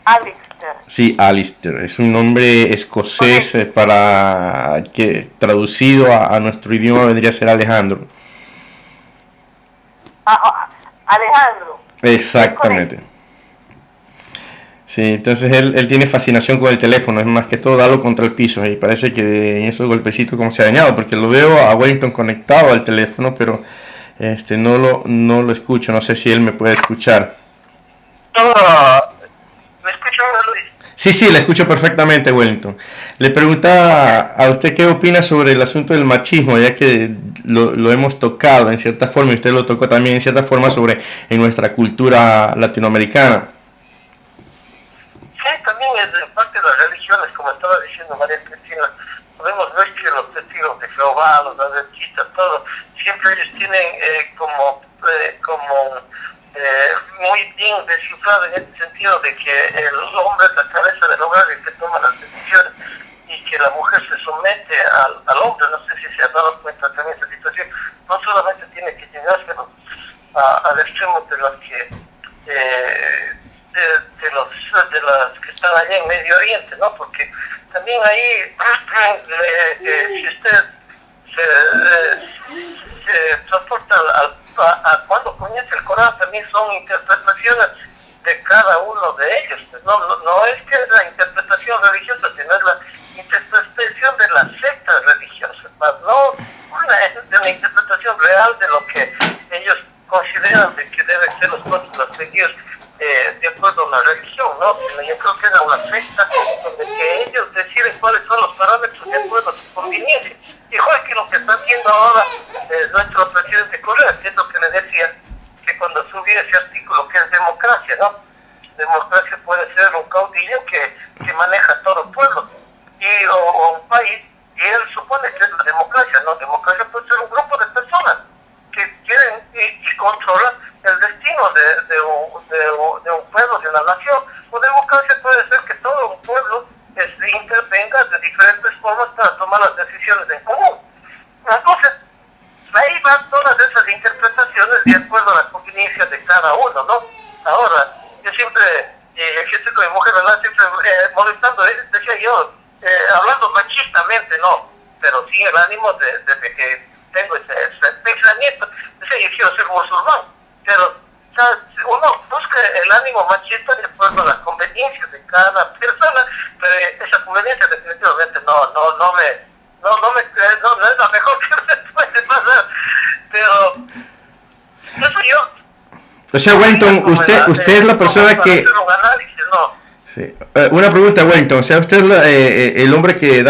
Alistair. Sí, Alistair. Es un nombre escocés, para que traducido a nuestro idioma vendría a ser Alejandro. Alejandro. Exactamente. Sí, entonces él tiene fascinación con el teléfono, es más que todo darlo contra el piso, y parece que en esos golpecitos como se ha dañado, porque lo veo a Wellington conectado al teléfono, pero no lo escucho. No sé si él me puede escuchar. ¿Me escucha, Luis? Sí, le escucho perfectamente, Wellington. Le preguntaba a usted qué opina sobre el asunto del machismo, ya que lo hemos tocado en cierta forma, y usted lo tocó también en cierta forma en nuestra cultura latinoamericana. Sí, también es de parte de las religiones, como estaba diciendo María Cristina. Podemos ver que los testigos jesuanos, adventistas, todo, siempre ellos tienen muy bien descifrado en este sentido de que el hombre es la cabeza del hogar y que toma las decisiones y que la mujer se somete al hombre. No sé si se ha dado cuenta también de esa situación. No solamente tiene que llegarse al extremo de los que de las que están allá en Medio Oriente, ¿no? Porque también ahí si usted se transporta a cuando comienza el Corán, también son interpretaciones de cada uno de ellos. No es que es la interpretación religiosa, sino es la interpretación de las sectas religiosas, más no una interpretación real de lo que ellos consideran de que deben ser los pueblos seguidos de acuerdo a una religión, ¿no? Yo creo que era una secta donde que ellos deciden cuáles son los parámetros de acuerdo a su conveniencia. Igual que lo que está haciendo ahora nuestro presidente Correa, que es lo que le decía, que cuando subió ese artículo que es democracia, ¿no? Democracia puede ser un caudillo que maneja todo el pueblo o un país, y él supone que es la democracia, ¿no? Democracia puede ser un grupo de personas que quieren y controlan el destino de un pueblo, de una nación. O democracia puede ser que todo un pueblo intervenga de diferentes formas para tomar las decisiones en común. Entonces, ahí van todas esas interpretaciones de acuerdo a la conveniencia de cada uno, ¿no? Ahora, yo siempre, estoy con mi mujer, ¿verdad? Siempre molestando, decía yo, hablando machistamente, no, pero sin el ánimo de que tengo ese pensamiento. Decía, yo quiero ser musulmán, pero ¿sabes? Uno busca el ánimo machista de acuerdo a las conveniencias de cada persona, pero esa conveniencia definitivamente no es la mejor que me puede pasar, pero eso yo. O sea, Wellington, usted es la persona que... Hacer un análisis, ¿no? Sí. Una pregunta, Wellington, o sea, usted es el hombre que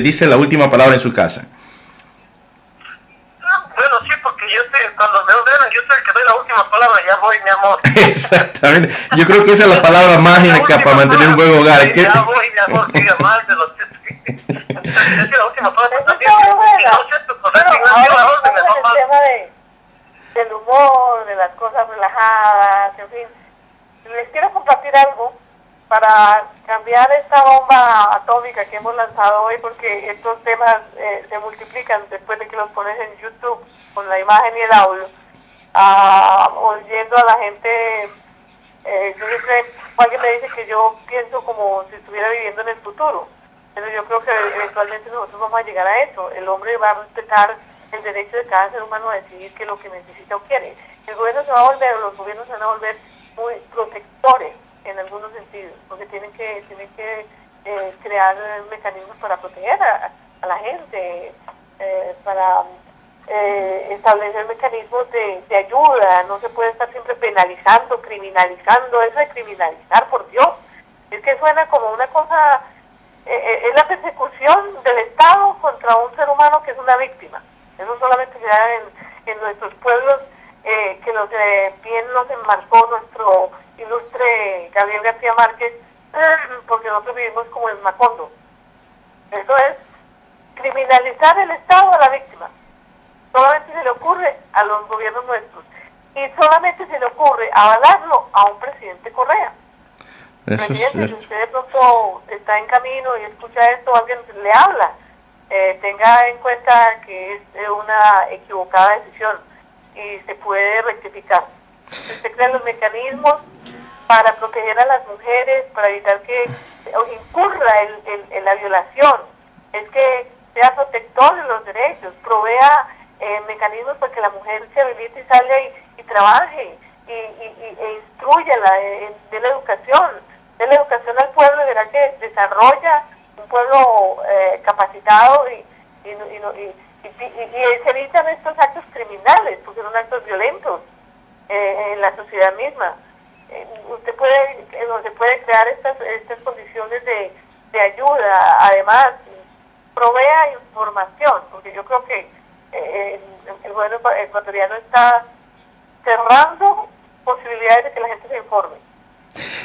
dice la última palabra en su casa. Bueno, sí, porque cuando me ordenan, yo soy el que doy la última palabra, ya voy, mi amor. Exactamente. Yo creo que esa es la palabra mágica para mantener un buen hogar. Sí, ya voy, mi amor, diga más de los... Es la última palabra también. Del humor, de las cosas relajadas, en fin. Les quiero compartir algo para cambiar esta bomba atómica que hemos lanzado hoy, porque estos temas se multiplican después de que los pones en YouTube con la imagen y el audio, oyendo a la gente. Yo siempre, alguien me dice que yo pienso como si estuviera viviendo en el futuro, pero yo creo que eventualmente nosotros vamos a llegar a eso. El hombre va a respetar el derecho de cada ser humano a decidir qué es lo que necesita o quiere. El gobierno se va a volver, los gobiernos se van a volver muy protectores en algunos sentidos, porque tienen que crear mecanismos para proteger a la gente, para establecer mecanismos de ayuda. No se puede estar siempre penalizando, criminalizando. Eso de criminalizar, por Dios, es que suena como una cosa, es la persecución del Estado contra un ser humano que es una víctima. Eso solamente se da en nuestros pueblos, que bien nos enmarcó nuestro ilustre Gabriel García Márquez, porque nosotros vivimos como en Macondo. Eso es criminalizar el Estado a la víctima. Solamente se le ocurre a los gobiernos nuestros, y solamente se le ocurre avalarlo a un presidente Correa. Presidente, si usted de pronto está en camino y escucha esto, alguien le habla, tenga en cuenta que es una equivocada decisión y se puede rectificar. Usted crea los mecanismos para proteger a las mujeres, para evitar que incurra en la violación, es que sea protector de los derechos, provea mecanismos para que la mujer se habilite y salga y trabaje e instruyala, de la educación al pueblo, y verá que desarrolla un pueblo capacitado y se evitan estos actos criminales, porque son actos violentos en la sociedad misma. Se puede crear estas condiciones de ayuda. Además, provea información, porque yo creo que el gobierno ecuatoriano está cerrando posibilidades de que la gente se informe.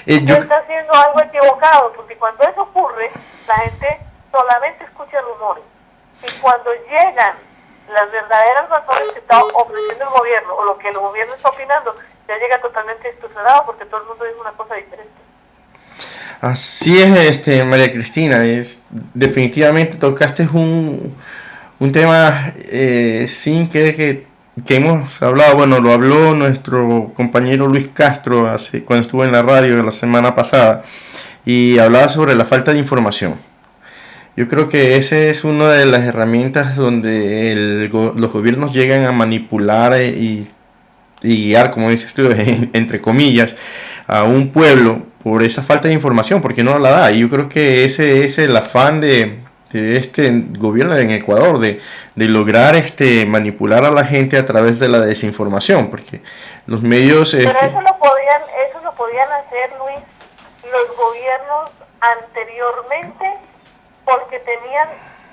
Está haciendo algo equivocado, porque cuando eso ocurre, la gente solamente escucha rumores. Y cuando llegan las verdaderas razones que está ofreciendo el gobierno o lo que el gobierno está opinando, ya llega totalmente distorsionado porque todo el mundo dice una cosa diferente. Así es, María Cristina, definitivamente tocaste un tema sin que hemos hablado. Bueno, lo habló nuestro compañero Luis Castro cuando estuvo en la radio la semana pasada y hablaba sobre la falta de información. Yo creo que esa es una de las herramientas donde los gobiernos llegan a manipular y guiar, como dices tú, entre comillas, a un pueblo por esa falta de información, porque no la da. Y yo creo que ese es el afán de este gobierno en Ecuador, de lograr manipular a la gente a través de la desinformación, porque los medios... Pero eso lo podían hacer, Luis, los gobiernos anteriormente, porque tenían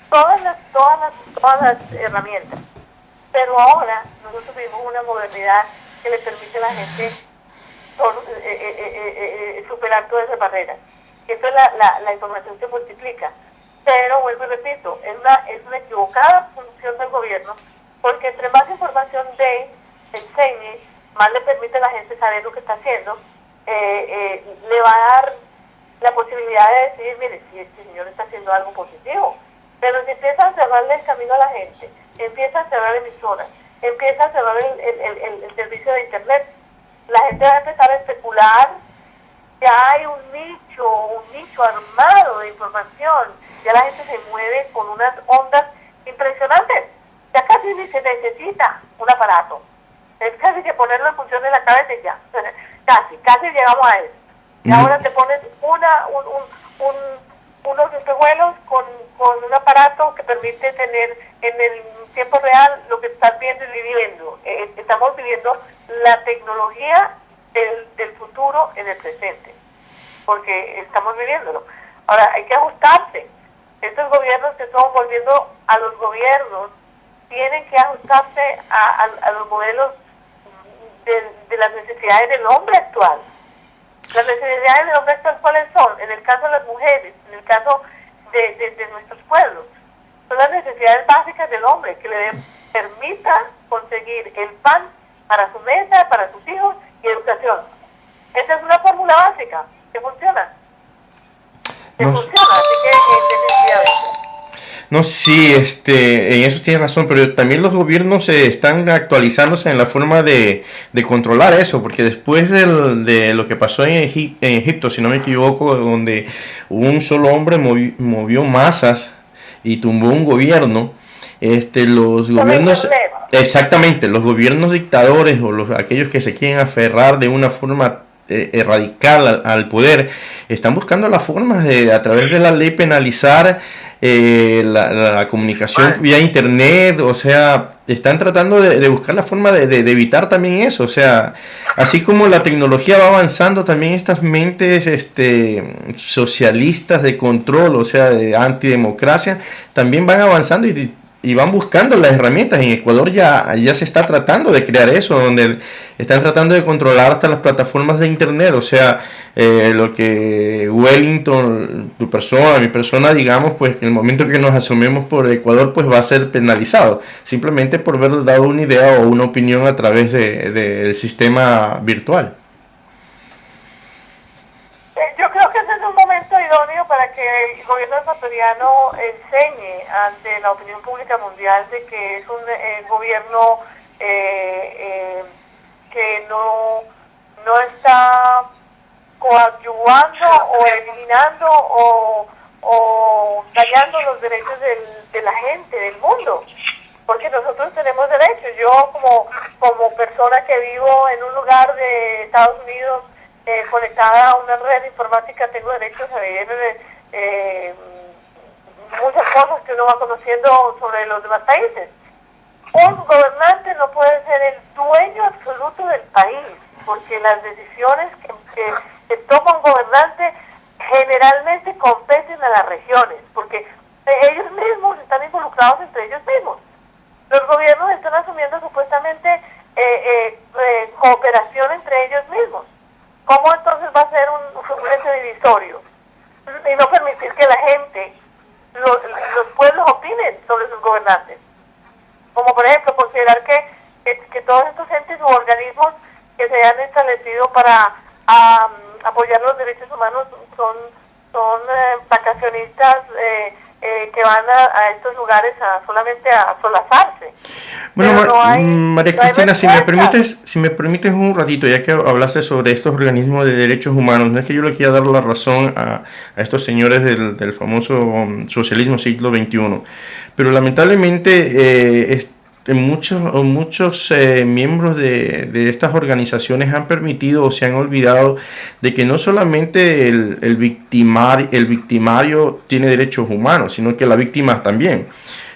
todas las herramientas. Pero ahora nosotros vivimos una modernidad que le permite a la gente superar todas esas barreras. Entonces la información se multiplica. Pero vuelvo y repito, es una equivocada función del gobierno, porque entre más información enseñe, más le permite a la gente saber lo que está haciendo, le va a dar la posibilidad de decir, mire, si este señor está haciendo algo positivo. Pero si empieza a cerrarle el camino a la gente, empieza a cerrar emisoras, empieza a cerrar el servicio de internet, la gente va a empezar a especular. Ya hay un nicho armado de información, ya la gente se mueve con unas ondas impresionantes, ya casi ni se necesita un aparato, es casi que ponerlo en función de la cabeza y ya, casi llegamos a eso. Y ahora te pones unos espejuelos con un aparato que permite tener en el tiempo real lo que estás viendo y viviendo. Estamos viviendo la tecnología del futuro en el presente, porque estamos viviéndolo. Ahora hay que ajustarse. Estos gobiernos que estamos volviendo a los gobiernos tienen que ajustarse a los modelos de las necesidades del hombre actual. Las necesidades del hombre actual, ¿cuáles son? En el caso de las mujeres, en el caso de nuestros pueblos, son las necesidades básicas del hombre que le permita conseguir el pan para su mesa, para sus hijos y educación. Esa es una fórmula básica que funciona. Funciona, así que definitivamente. No, sí, en eso tiene razón, pero también los gobiernos están actualizándose en la forma de controlar eso, porque después de lo que pasó en Egipto, si no me equivoco, donde un solo hombre movió masas y tumbó un gobierno, los gobiernos, exactamente, los gobiernos dictadores o aquellos que se quieren aferrar de una forma radical al poder, están buscando las formas de, a través de la ley, penalizar la comunicación vía internet. O sea, están tratando de buscar la forma de evitar también eso. O sea, así como la tecnología va avanzando, también estas mentes socialistas de control, o sea, de antidemocracia, también van avanzando y van buscando las herramientas. En Ecuador ya se está tratando de crear eso, donde están tratando de controlar hasta las plataformas de internet. O sea, lo que Wellington, mi persona, digamos, pues en el momento que nos asumimos por Ecuador, pues va a ser penalizado, simplemente por haber dado una idea o una opinión a través del sistema virtual. Yo creo que ese es un momento idóneo para que el gobierno ecuatoriano enseñe ante la opinión pública mundial de que es un gobierno que no está coadyuvando o eliminando o dañando los derechos de la gente, del mundo, porque nosotros tenemos derechos. Yo como persona que vivo en un lugar de Estados Unidos, conectada a una red informática, tengo derechos a ver muchas cosas que uno va conociendo sobre los demás países. Un gobernante no puede ser el dueño absoluto del país, porque las decisiones que toma un gobernante generalmente competen a las regiones, porque ellos mismos están involucrados entre ellos mismos. Los gobiernos están asumiendo supuestamente cooperación entre ellos mismos. ¿Cómo entonces va a ser un ente divisorio? Y no permitir que la gente los pueblos opinen sobre sus gobernantes. Como por ejemplo considerar que todos estos entes u organismos que se han establecido para apoyar los derechos humanos son vacacionistas que van a estos lugares solamente a solazarse. Bueno, Pero María Cristina, si me permites un ratito, ya que hablaste sobre estos organismos de derechos humanos, no es que yo le quiera dar la razón a estos señores del famoso socialismo siglo XXI, pero lamentablemente muchos miembros de estas organizaciones han permitido o se han olvidado de que no solamente el victimario tiene derechos humanos, sino que la víctima también.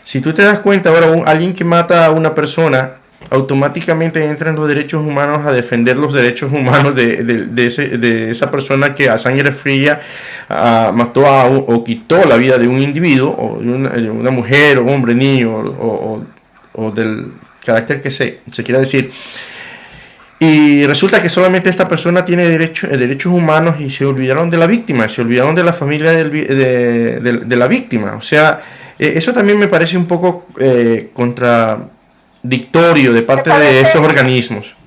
Si tú te das cuenta, ahora alguien que mata a una persona, automáticamente entra en los derechos humanos a defender los derechos humanos de esa persona que a sangre fría mató o quitó la vida de un individuo, o de una mujer, o hombre, niño, o del carácter que se quiera decir. Y resulta que solamente esta persona tiene derechos humanos y se olvidaron de la víctima, se olvidaron de la familia de la víctima. O sea, eso también me parece un poco contradictorio de parte de estos organismos.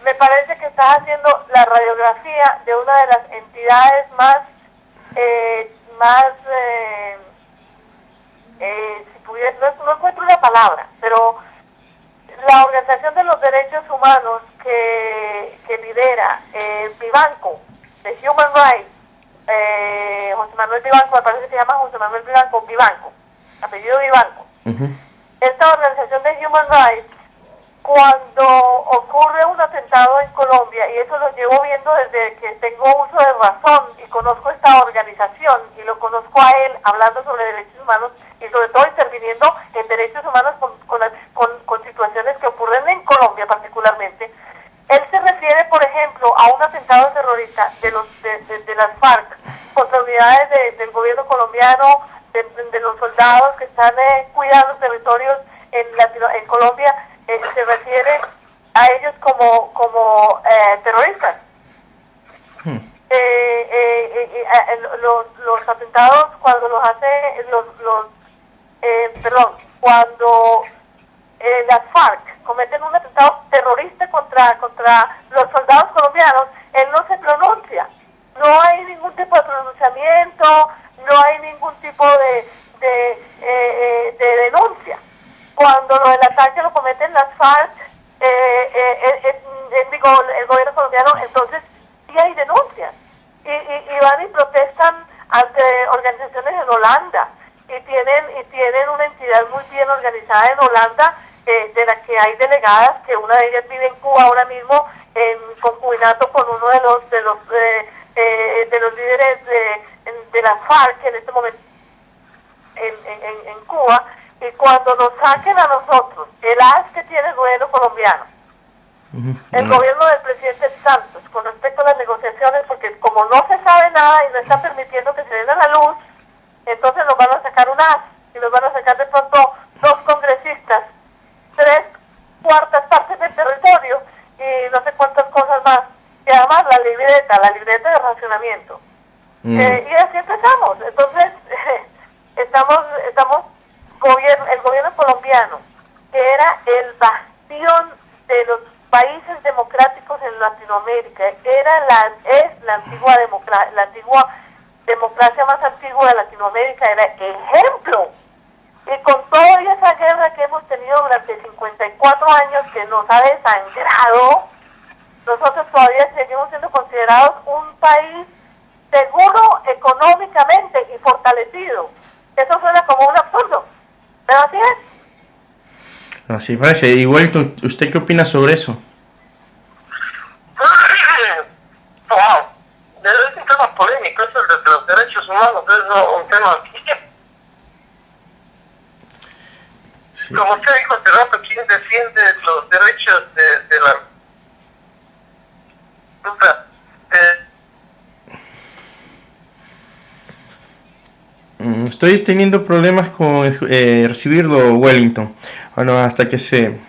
Me parece que estás haciendo la radiografía de una de las entidades si pudiera, no encuentro una palabra, pero la Organización de los Derechos Humanos que lidera Vivanco, de Human Rights, José Manuel Vivanco, me parece que se llama José Manuel Vivanco, apellido Vivanco. Esta organización de Human Rights, cuando ocurre un atentado en Colombia, y eso lo llevo viendo desde que tengo uso de razón y conozco esta organización y lo conozco a él hablando sobre derechos humanos y sobre todo interviniendo en derechos humanos con situaciones que ocurren en Colombia particularmente, él se refiere, por ejemplo, a un atentado terrorista de las FARC contra unidades del gobierno colombiano, de los soldados que están cuidando territorios en Colombia. Se refiere a ellos como terroristas. Los atentados cuando los hace cuando las FARC cometen un atentado terrorista contra los soldados colombianos, él no se pronuncia, no hay ningún tipo de pronunciamiento, no hay ningún tipo de denuncia. Cuando el ataque lo cometen las FARC, el gobierno colombiano, entonces sí hay denuncias. Y van y protestan ante organizaciones en Holanda. Y tienen una entidad muy bien organizada en Holanda, de la que hay delegadas, que una de ellas vive en Cuba ahora mismo, en concubinato con uno de los líderes de las FARC en este momento en Cuba. Y cuando nos saquen a nosotros el as que tiene el gobierno colombiano, el gobierno del presidente Santos, con respecto a las negociaciones, porque como no se sabe nada y no está permitiendo que se den a la luz, entonces nos van a sacar un as y nos van a sacar de pronto 2 congresistas, 3/4 partes del territorio y no sé cuántas cosas más. Y además la libreta de racionamiento. Y así empezamos. Entonces, el gobierno colombiantigano, que era el bastión de los países democráticos en Latinoamérica, es la antigua democracia más antigua de Latinoamérica, era ejemplo. Y con toda esa guerra que hemos tenido durante 54 años, que nos ha desangrado, nosotros todavía seguimos siendo considerados un país seguro económicamente y fortalecido. Eso suena como un absurdo, pero así es. Así parece. Igual, ¿usted qué opina sobre eso? Wow, es un tema polémico, eso de los derechos humanos, es un tema sí. Como usted dijo hace rato, ¿quién defiende los derechos de la Estoy teniendo problemas con recibirlo, Wellington. Bueno, hasta que se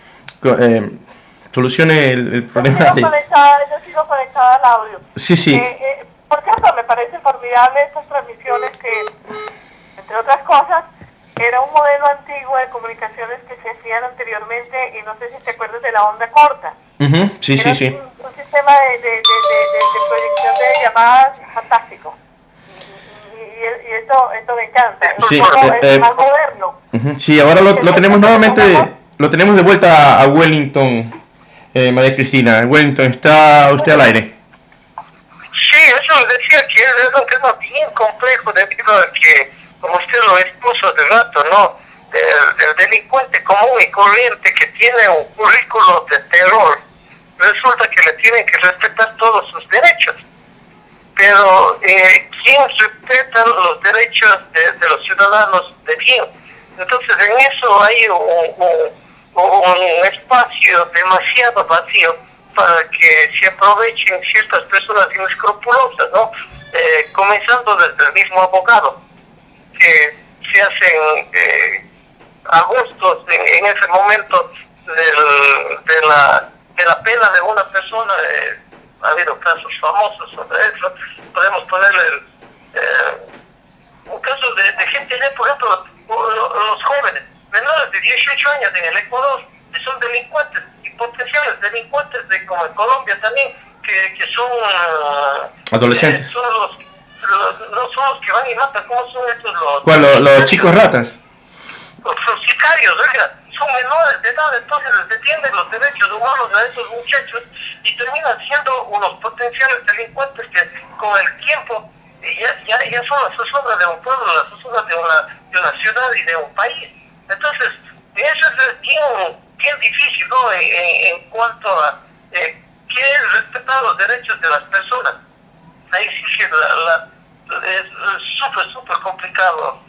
solucione el problema. Yo sigo conectada al audio. Sí. Por cierto, me parece formidable estas transmisiones que entre otras cosas, era un modelo antiguo de comunicaciones que se hacían anteriormente, y no sé si te acuerdas de la onda corta. Sí, Era sí, sí. un sistema de proyección de llamadas fantástico. Y esto me encanta. Sí, Es más moderno. sí, ahora lo tenemos nuevamente, lo tenemos de vuelta a Wellington, María Cristina. Wellington, ¿está usted al aire? Sí, eso decía que es un tema bien complejo debido a que, como usted lo expuso hace rato, ¿no? El delincuente común y corriente que tiene un currículo de terror, resulta que le tienen que respetar todos sus derechos. Pero, ¿quién respeta los derechos de los ciudadanos de bien? Entonces, en eso hay un espacio demasiado vacío para que se aprovechen ciertas personas inescrupulosas, ¿no? Comenzando desde el mismo abogado, que se hacen agustos en ese momento de la pena de una persona. Ha habido casos famosos sobre eso. Podemos ponerle un caso de gente, por ejemplo, los jóvenes menores de 18 años en el Ecuador, que son delincuentes y potenciales delincuentes, como en Colombia también, que son adolescentes. No son los que van y matan. ¿Cómo son estos Los chicos ratas? Los sicarios, oiga, son menores de edad, entonces les defienden los derechos humanos a esos muchachos y terminan siendo unos potenciales delincuentes que con el tiempo ya son la zozobra de un pueblo, la zozobra de una ciudad y de un país. Entonces, eso es bien difícil, ¿no? En cuanto a qué es respetar los derechos de las personas. Ahí sí que es súper complicado.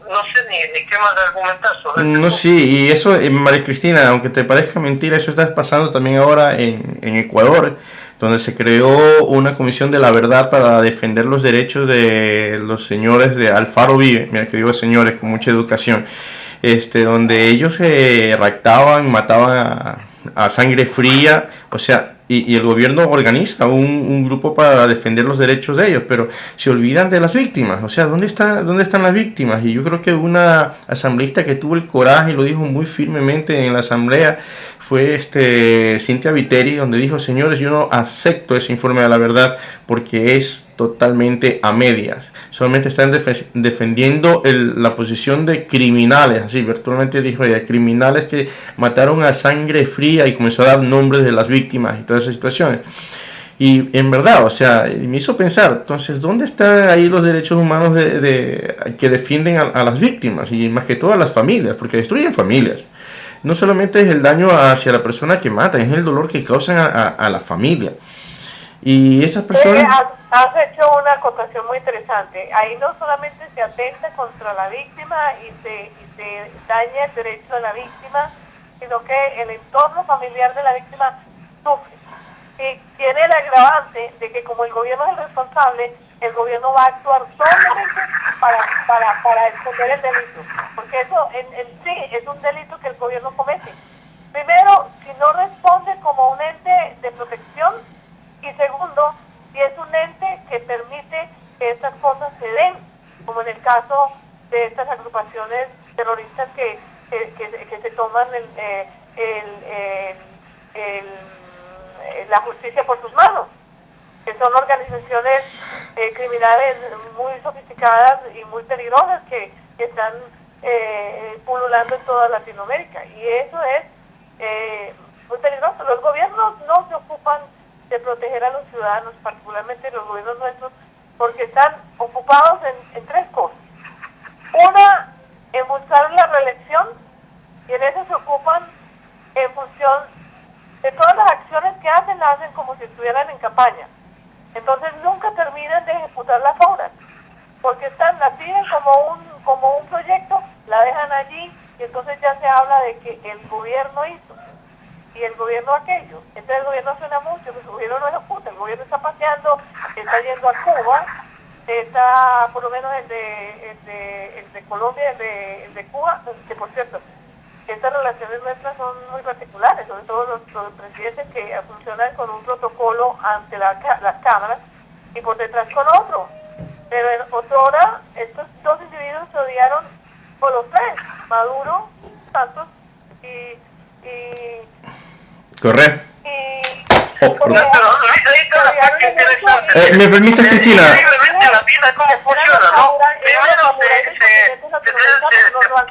No sé ni qué más argumentar sobre No, sí, y eso, María Cristina, aunque te parezca mentira, eso está pasando también ahora en Ecuador, donde se creó una comisión de la verdad para defender los derechos de los señores de Alfaro Vive, mira que digo señores con mucha educación, donde ellos se raptaban, mataban a sangre fría, o sea, y el gobierno organiza un grupo para defender los derechos de ellos, pero se olvidan de las víctimas. O sea, ¿dónde están las víctimas? Y yo creo que una asambleísta que tuvo el coraje y lo dijo muy firmemente en la asamblea fue Cintia Viteri, donde dijo: señores, yo no acepto ese informe de la verdad porque es totalmente a medias. Solamente están defendiendo la posición de criminales, así virtualmente dijo ella, criminales que mataron a sangre fría, y comenzó a dar nombres de las víctimas y todas esas situaciones. Y en verdad, o sea, me hizo pensar, entonces, ¿dónde están ahí los derechos humanos que defienden a las víctimas? Y más que todo a las familias, porque destruyen familias. No solamente es el daño hacia la persona que matan, es el dolor que causan a la familia. Y esas personas... Has hecho una acotación muy interesante. Ahí no solamente se atenta contra la víctima y se daña el derecho de la víctima, sino que el entorno familiar de la víctima sufre. Y tiene el agravante de que, como el gobierno es el responsable, el gobierno va a actuar solamente para esconder el delito. Porque eso en sí es un delito que el gobierno comete. Primero, si no responde como un ente de protección, y segundo, si es un ente que permite que estas cosas se den, como en el caso de estas agrupaciones terroristas que se toman la justicia por sus manos, que son organizaciones criminales muy sofisticadas y muy peligrosas que están pululando en toda Latinoamérica, y eso es muy peligroso. Los gobiernos no se ocupan de proteger a los ciudadanos, particularmente los gobiernos nuestros, porque están ocupados en tres cosas. Una, en buscar la reelección, y en eso se ocupan en función de todas las acciones que hacen, las hacen como si estuvieran en campaña. Entonces nunca terminan de ejecutar las obras, porque las piden como un proyecto, la dejan allí, y entonces ya se habla de que el gobierno hizo y el gobierno aquello. Entonces el gobierno suena mucho, el gobierno no ejecuta, el gobierno está paseando, está yendo a Cuba, está por lo menos el de Colombia, el de Cuba, que por cierto, estas relaciones nuestras son muy particulares, sobre todo los presidentes que funcionan con un protocolo ante las cámaras y por detrás con otro. Pero en otrora, estos dos individuos se odiaron, o los tres, Maduro, Santos y Correcto. Pero ahí está la parte interesante. ¿Me permites, Cristina? Increíblemente la vida cómo funciona, ¿no? Primero se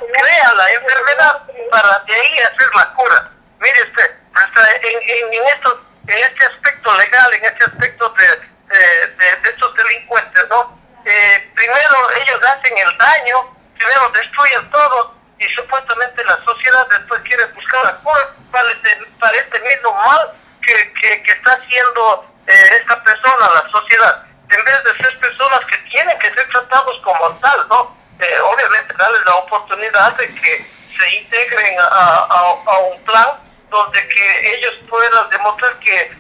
crea la enfermedad para de ahí hacer la cura. Mire usted, hasta en este aspecto legal, en este aspecto de estos delincuentes, ¿no? Primero ellos hacen el daño, primero destruyen todo y supuestamente la sociedad después quiere buscar la cura para este mismo mal que está haciendo esta persona, la sociedad, en vez de ser personas que tienen que ser tratados como tal, ¿no? Obviamente darles la oportunidad de que se integren a un plan donde que ellos puedan demostrar que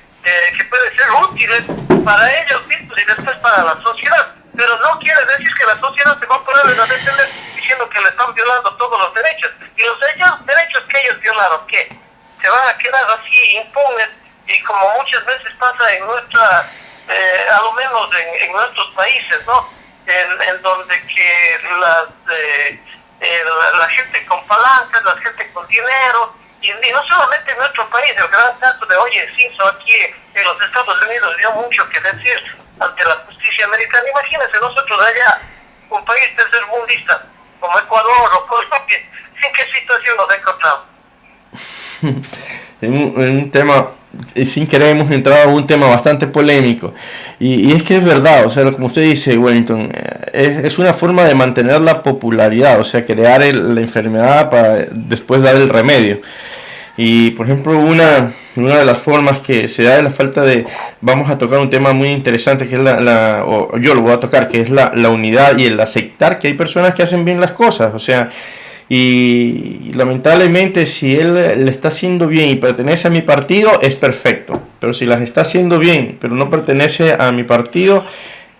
pueden ser útiles para ellos mismos y después para la sociedad. Pero no quiere decir que la sociedad se va a poner a defender diciendo que le están violando todos los derechos. Y los derechos que ellos violaron, ¿qué? Se van a quedar así impunes, y como muchas veces pasa en a lo menos en nuestros países, ¿no? En donde que la gente con palancas, la gente con dinero, y no solamente en nuestro país, el gran caso de O.J. Simpson aquí en los Estados Unidos dio mucho que decir ante la justicia americana. Imagínense nosotros allá, un país tercermundista como Ecuador o Colombia, ¿en qué situación nos encontramos? En un tema, sin querer hemos entrado a un tema bastante polémico, y es que es verdad, o sea, como usted dice, Wellington, es una forma de mantener la popularidad, o sea, crear la enfermedad para después dar el remedio. Y por ejemplo, una de las formas que se da es la falta de, vamos a tocar un tema muy interesante que es o yo lo voy a tocar, que es la unidad y el aceptar que hay personas que hacen bien las cosas, o sea, y lamentablemente si él le está haciendo bien y pertenece a mi partido es perfecto, pero si las está haciendo bien pero no pertenece a mi partido,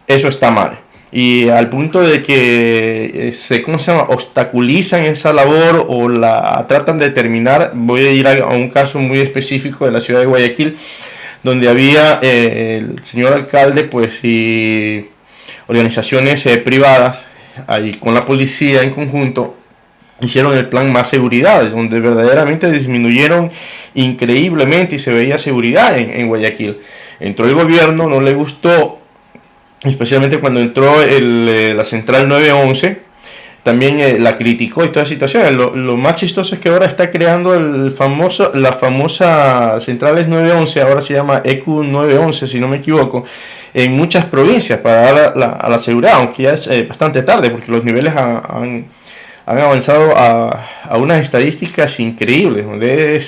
eso está mal, y al punto de que obstaculizan esa labor o la tratan de terminar. Voy a ir a un caso muy específico de la ciudad de Guayaquil, donde había el señor alcalde pues y organizaciones privadas ahí con la policía en conjunto hicieron el plan Más Seguridad, donde verdaderamente disminuyeron increíblemente y se veía seguridad en Guayaquil. Entró el gobierno, no le gustó, especialmente cuando entró la central 911, también la criticó y toda la situación. Lo más chistoso es que ahora está creando la famosa centrales 911, ahora se llama EQ 911 si no me equivoco, en muchas provincias para dar a la seguridad, aunque ya es bastante tarde porque los niveles han avanzado a unas estadísticas increíbles, donde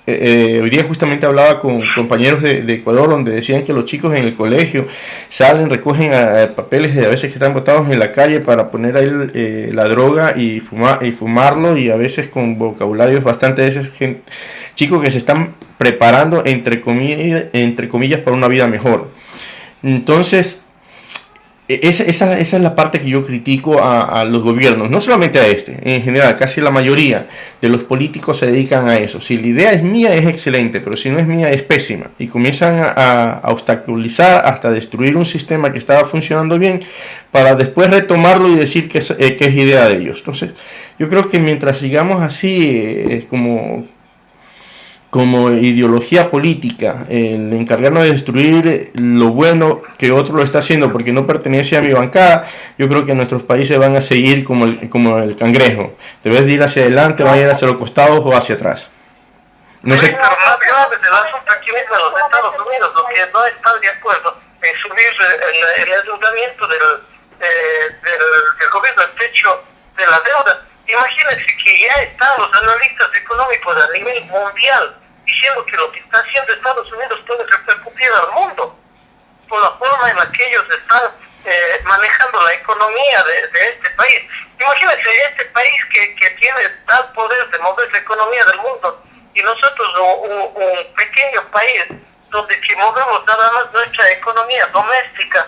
hoy día justamente hablaba con compañeros de Ecuador donde decían que los chicos en el colegio salen, recogen papeles de a veces que están botados en la calle para poner ahí la droga y fumarlo, y a veces con vocabularios bastante de esos chicos que se están preparando entre comillas para una vida mejor. Entonces esa es la parte que yo critico a los gobiernos, no solamente a en general, casi la mayoría de los políticos se dedican a eso. Si la idea es mía es excelente, pero si no es mía es pésima, y comienzan a obstaculizar hasta destruir un sistema que estaba funcionando bien para después retomarlo y decir que es idea de ellos. Entonces yo creo que mientras sigamos así como ideología política, el encargarnos de destruir lo bueno que otro lo está haciendo porque no pertenece a mi bancada, yo creo que nuestros países van a seguir como el cangrejo. Debes de ir hacia adelante, van a ir hacia los costados o hacia atrás. No sé. Pero más grave del asunto aquí mismo en los Estados Unidos, los que no están de acuerdo en subir el endeudamiento del gobierno al techo de la deuda. Imagínense que ya están los analistas económicos a nivel mundial diciendo que lo que está haciendo Estados Unidos puede repercutir al mundo por la forma en la que ellos están manejando la economía de este país. Imagínense este país que tiene tal poder de mover la economía del mundo, y nosotros un pequeño país donde que movemos nada más nuestra economía doméstica,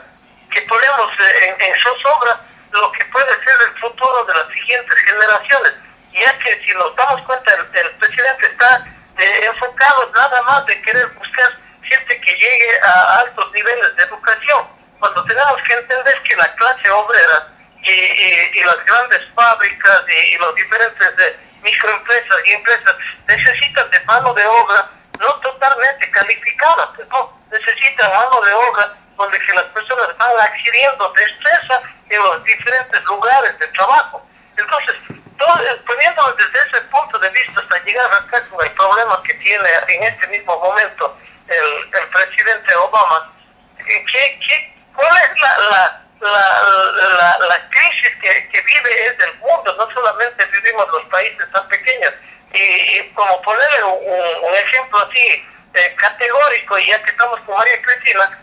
que ponemos en zozobra lo que puede ser el futuro de las siguientes generaciones, ya que si nos damos cuenta el presidente está enfocado nada más de querer buscar gente que llegue a altos niveles de educación, cuando tenemos que entender que la clase obrera y las grandes fábricas y los diferentes microempresas y empresas necesitan de mano de obra no totalmente calificada, no, necesitan mano de obra donde que las personas van adquiriendo destreza en los diferentes lugares de trabajo. Entonces, poniéndolo desde ese punto de vista hasta llegar acá con el problema que tiene en este mismo momento el presidente Obama, ¿cuál es la crisis que vive el mundo? No solamente vivimos los países tan pequeños. Y como ponerle un ejemplo así categórico, y ya que estamos con María Cristina,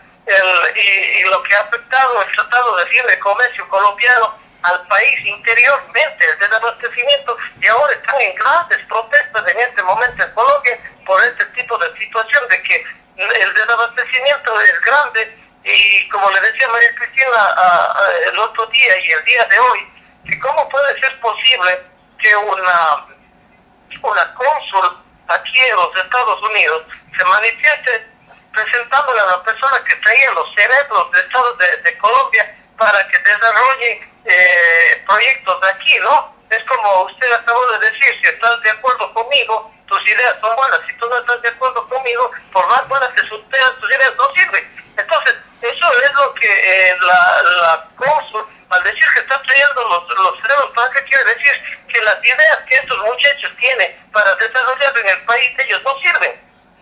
y lo que ha afectado el Tratado de Libre Comercio colombiano al país interiormente, el desabastecimiento, y ahora están en grandes protestas en este momento en Colombia por este tipo de situación de que el desabastecimiento es grande. Y como le decía María Cristina el otro día y el día de hoy, que cómo puede ser posible que una cónsul aquí en los Estados Unidos se manifieste presentándole a la persona que traía los cerebros de Estados de Colombia para que desarrolle proyectos de aquí, ¿no? Es como usted acabó de decir, si estás de acuerdo conmigo, tus ideas son buenas; si tú no estás de acuerdo conmigo, por más buenas que tus ideas no sirven. Entonces, eso es lo que la cónsul, al decir que está trayendo los cerebros, ¿para qué quiere decir? Que las ideas que estos muchachos tienen para desarrollar en el país de ellos no sirven.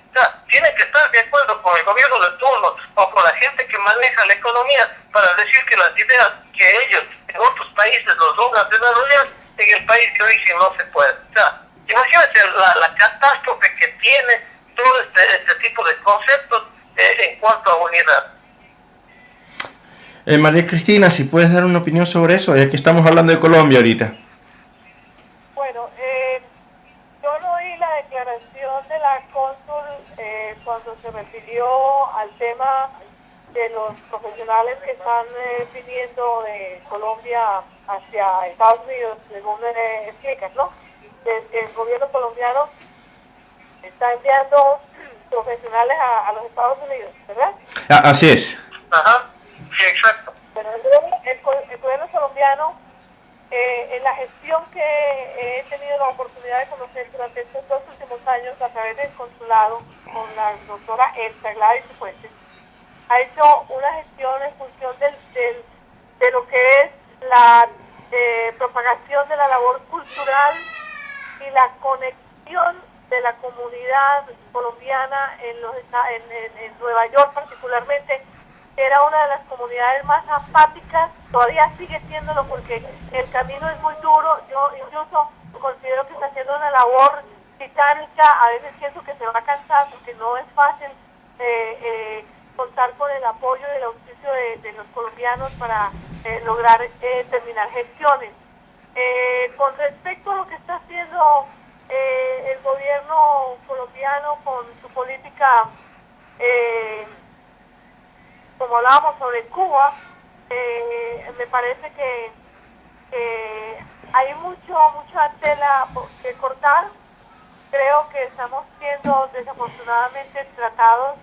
O sea, tienen que estar de acuerdo con el gobierno de turno o con la gente que maneja la economía para decir que las ideas que ellos en otros países los logran desarrollar, en el país de origen no se puede. O sea, imagínense la catástrofe que tiene todo este tipo de conceptos en cuanto a unidad. María Cristina, si puedes dar una opinión sobre eso, ya que estamos hablando de Colombia ahorita. Bueno, yo no oí la declaración de la cónsul cuando se refirió al tema de los profesionales que están viniendo de Colombia hacia Estados Unidos, según explicas, ¿no? El gobierno colombiano está enviando profesionales a los Estados Unidos, ¿verdad? Así es. Ajá, sí, exacto. Pero el gobierno colombiano, en la gestión que he tenido la oportunidad de conocer durante estos 2 últimos años a través del consulado con la doctora Elsa Gladys Fuentes, ha hecho una gestión en función de lo que es la propagación de la labor cultural y la conexión de la comunidad colombiana en Nueva York particularmente. Era una de las comunidades más apáticas, todavía sigue siéndolo porque el camino es muy duro. Yo incluso considero que está haciendo una labor titánica. A veces pienso que se va a cansar porque no es fácil contar con el apoyo y el auspicio de los colombianos para lograr terminar gestiones. Con respecto a lo que está haciendo el gobierno colombiano con su política, como hablábamos sobre Cuba, me parece que hay mucha tela que cortar. Creo que estamos siendo desafortunadamente tratados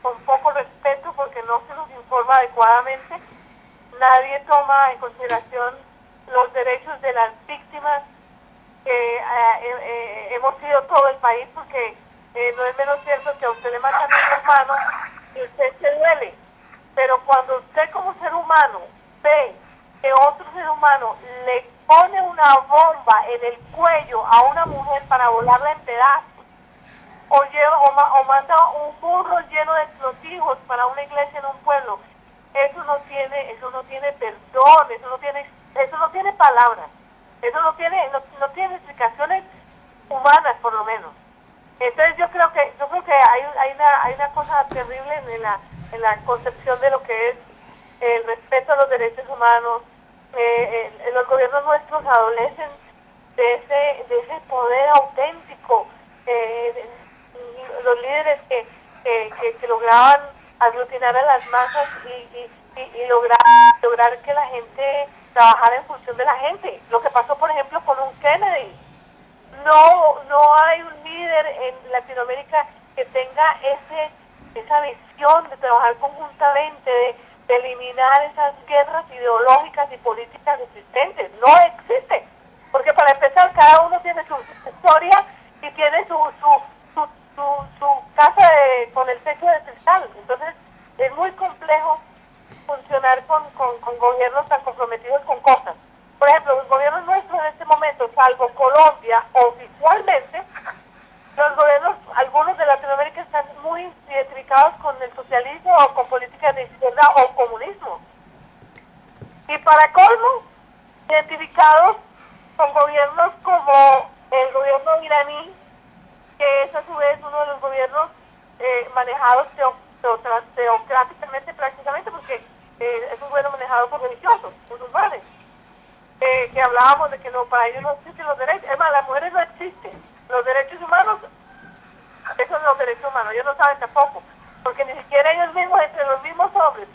con poco respeto porque no se nos informa adecuadamente. Nadie toma en consideración los derechos de las víctimas que hemos sido todo el país, porque no es menos cierto que a usted le matan a un hermano y usted se duele, pero cuando usted como ser humano ve que otro ser humano le pone una bomba en el cuello a una mujer para volarla en pedazos, o manda un burro lleno de explosivos para una iglesia en un pueblo, eso no tiene perdón, eso no tiene palabras, eso no tiene explicaciones humanas, por lo menos. Entonces yo creo que hay una cosa terrible en la concepción de lo que es el respeto a los derechos humanos. Los gobiernos nuestros adolecen de ese poder auténtico, los líderes que lograban aglutinar a las masas y lograr que la gente trabajara en función de la gente. Lo que pasó, por ejemplo, con un Kennedy. No hay un líder en Latinoamérica que tenga esa visión de trabajar conjuntamente, de eliminar esas guerras ideológicas y políticas existentes. No existen. Porque para empezar, cada uno tiene su historia y tiene su casa con el techo de cristal. Entonces, es muy complejo funcionar con gobiernos tan comprometidos con cosas. Por ejemplo, los gobiernos nuestros en este momento, salvo Colombia, oficialmente, los gobiernos, algunos de Latinoamérica, están muy identificados con el socialismo o con políticas de izquierda o comunismo. Y para colmo, identificados con gobiernos como el gobierno iraní, que es a su vez uno de los gobiernos manejados teocráticamente prácticamente, porque es un gobierno manejado por religiosos, musulmanes, que hablábamos de que no, para ellos no existen los derechos. Es más, las mujeres no existen. Los derechos humanos, esos son los derechos humanos, ellos no saben tampoco, porque ni siquiera ellos mismos, entre los mismos hombres,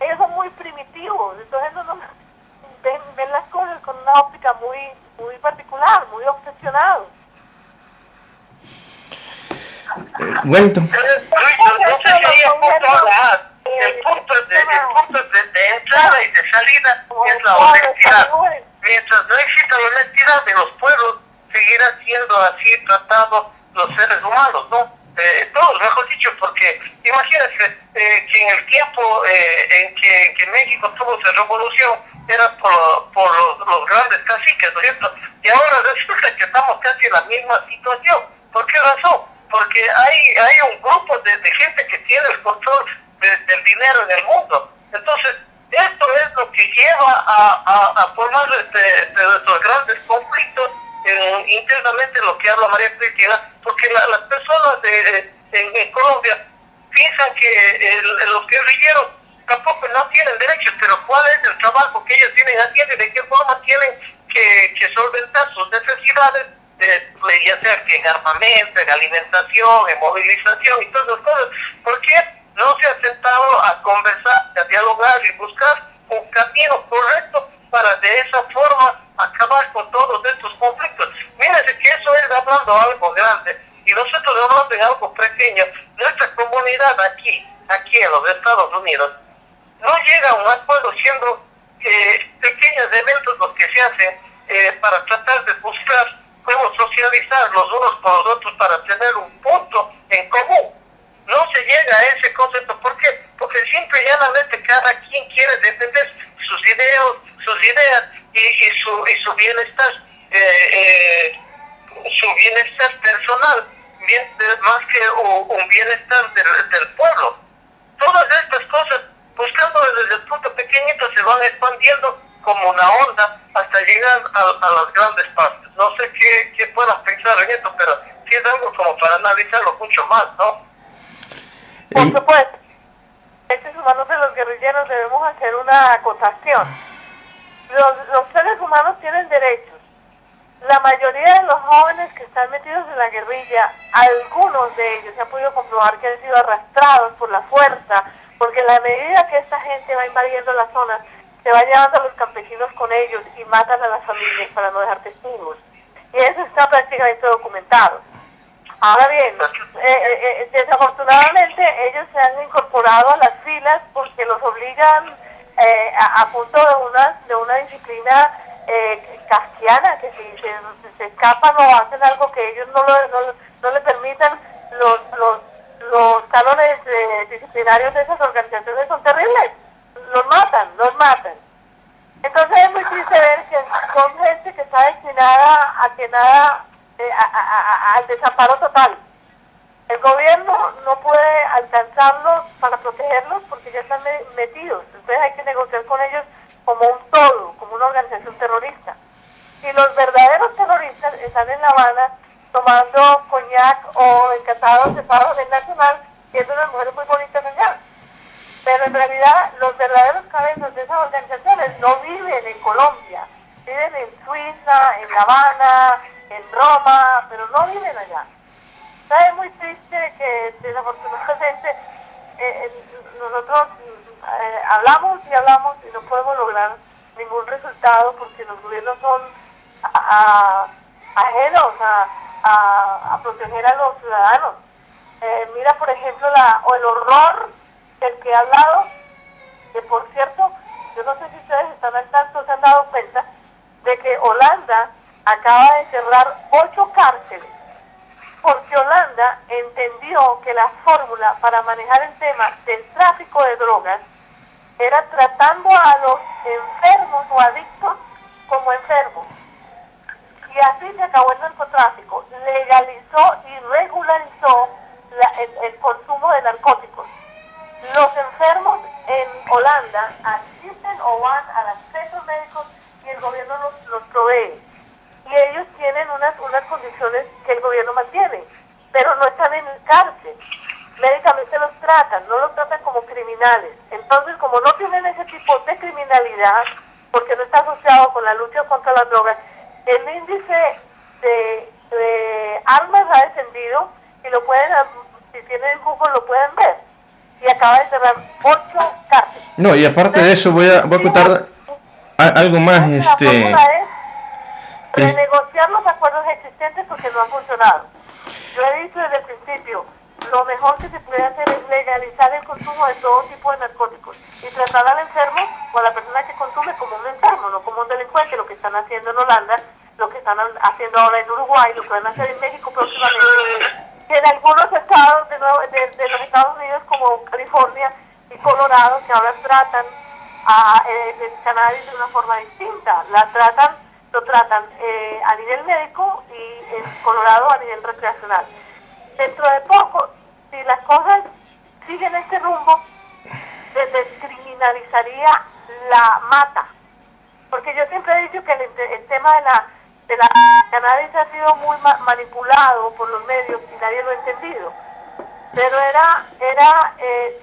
ellos son muy primitivos, entonces ven las cosas con una óptica muy particular, muy obsesionados. Bueno, No sé si hay un punto más. El punto de entrada y de salida es la honestidad. Mientras no exista la honestidad de los pueblos, seguirán siendo así tratados los seres humanos, ¿no? Todos, mejor dicho, porque imagínense que en el tiempo en que México tuvo su revolución era por los grandes caciques, ¿no es cierto? Y ahora resulta que estamos casi en la misma situación. ¿Por qué razón? Porque hay un grupo de gente que tiene el control del dinero en el mundo. Entonces, esto es lo que lleva a formar estos grandes conflictos internamente, lo que habla María Cristina, porque las personas en Colombia piensan que los guerrilleros tampoco no tienen derechos, pero cuál es el trabajo que ellos tienen haciendo y de qué forma tienen que solventar sus necesidades, ya sea que en armamento, en alimentación, en movilización y todas esas cosas. ¿Por qué no se ha sentado a conversar, a dialogar y buscar un camino correcto para de esa forma acabar con todos estos conflictos? Mírense que eso es hablando algo grande y nosotros hablando en algo pequeño. Nuestra comunidad aquí en los Estados Unidos no llega a un acuerdo, siendo pequeños eventos los que se hacen para tratar de buscar cómo socializar los unos con los otros para tener un punto en común. No se llega a ese concepto. ¿Por qué? Porque simple y llanamente cada quien quiere defender sus ideas y su bienestar, su bienestar personal, más que un bienestar del pueblo. Todas estas cosas, buscando desde el punto pequeñito, se van expandiendo como una onda hasta llegar a las grandes partes. No sé qué puedas pensar en esto, pero sí es algo como para analizarlo mucho más, ¿no? Por supuesto, derechos humanos de los guerrilleros debemos hacer una acotación. Los seres humanos tienen derechos. La mayoría de los jóvenes que están metidos en la guerrilla, algunos de ellos se ha podido comprobar que han sido arrastrados por la fuerza, porque en la medida que esta gente va invadiendo las zonas, se va llevando a los campesinos con ellos y matan a las familias para no dejar testigos. Y eso está prácticamente documentado. Ahora bien, desafortunadamente ellos se han incorporado a las filas porque los obligan a punto de una disciplina kafkiana, que si se escapan o hacen algo que ellos no le permitan, los cánones disciplinarios de esas organizaciones son terribles, los matan. Entonces es muy triste ver que son gente que está destinada a que nada, al desamparo total. El gobierno no puede alcanzarlos para protegerlos porque ya están metidos, entonces hay que negociar con ellos como un todo, como una organización terrorista. Y los verdaderos terroristas están en La Habana tomando coñac o encantados de paro del Nacional, viendo unas mujeres muy bonitas allá. Pero en realidad los verdaderos cabezas de esas organizaciones no viven en Colombia, viven en Suiza, en La Habana, en Roma, pero no viven allá. Es muy triste que desafortunadamente nosotros hablamos y no podemos lograr ningún resultado porque los gobiernos son ajenos a proteger a los ciudadanos. Mira, por ejemplo, el horror del que he hablado Que por cierto, yo no sé si ustedes están al tanto, se han dado cuenta de que Holanda acaba de cerrar 8 cárceles, porque Holanda entendió que la fórmula para manejar el tema del tráfico de drogas era tratando a los enfermos o adictos como enfermos. Y así se acabó el narcotráfico, legalizó y regularizó el consumo de narcóticos. Los enfermos en Holanda asisten o van al acceso médicos y el gobierno los provee. Y ellos tienen unas condiciones que el gobierno mantiene, pero no están en cárcel. Médicamente los tratan, no los tratan como criminales. Entonces, como no tienen ese tipo de criminalidad, porque no está asociado con la lucha contra las drogas, el índice de armas ha descendido y lo pueden, si tienen Google lo pueden ver. Y acaba de cerrar 8 cárceles. No, y aparte de eso voy a contar algo más. La fórmula es renegociar los acuerdos existentes porque no han funcionado. Yo he dicho desde el principio, lo mejor que se puede hacer es legalizar el consumo de todo tipo de narcóticos y tratar al enfermo o a la persona que consume como un enfermo, no como un delincuente, lo que están haciendo en Holanda, lo que están haciendo ahora en Uruguay, lo que van a hacer en México próximamente. Y en algunos estados de los Estados Unidos como California y Colorado, que ahora tratan el cannabis de una forma distinta. Lo tratan a nivel médico y en Colorado a nivel recreacional. Dentro de poco, si las cosas siguen este rumbo, se descriminalizaría la mata. Porque yo siempre he dicho que el tema de la cannabis ha sido muy manipulado por los medios y nadie lo ha entendido. Pero era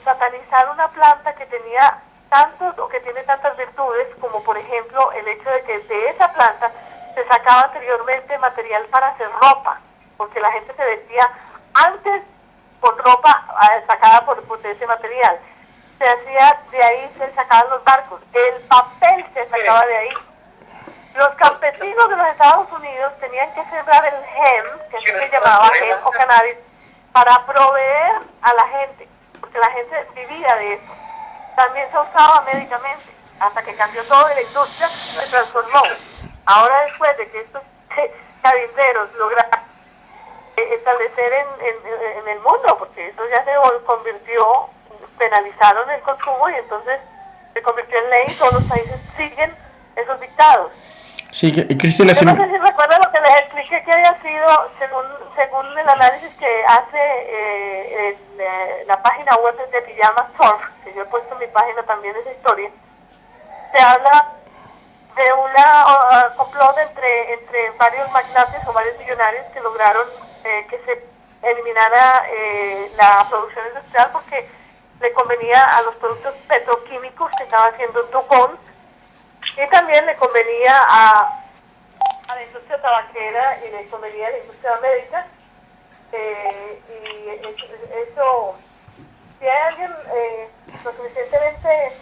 satanizar una planta que tenía tantos o que tiene tantas virtudes, como por ejemplo el hecho de que de esa planta se sacaba anteriormente material para hacer ropa, porque la gente se vestía antes con ropa sacada por ese material. Se hacía de ahí, se sacaban los barcos, el papel se sacaba de ahí. Los campesinos de los Estados Unidos tenían que sembrar el hemp, que se llamaba hemp o cannabis, para proveer a la gente, porque la gente vivía de eso. También se usaba médicamente, hasta que cambió todo y la industria se transformó. Ahora después de que estos cabilderos lograron establecer en el mundo, porque eso ya se convirtió, penalizaron el consumo y entonces se convirtió en ley y todos los países siguen esos dictados. Sí, Cristina, yo no sé si recuerdan lo que les expliqué que había sido, según el análisis que hace la página web de Pijama Surf, que yo he puesto en mi página también esa historia, se habla de una complot entre varios magnates o varios millonarios que lograron que se eliminara la producción industrial porque le convenía a los productos petroquímicos que estaba haciendo DuPont y también le convenía a la industria tabaquera y le convenía a la industria médica y eso, si hay alguien lo suficientemente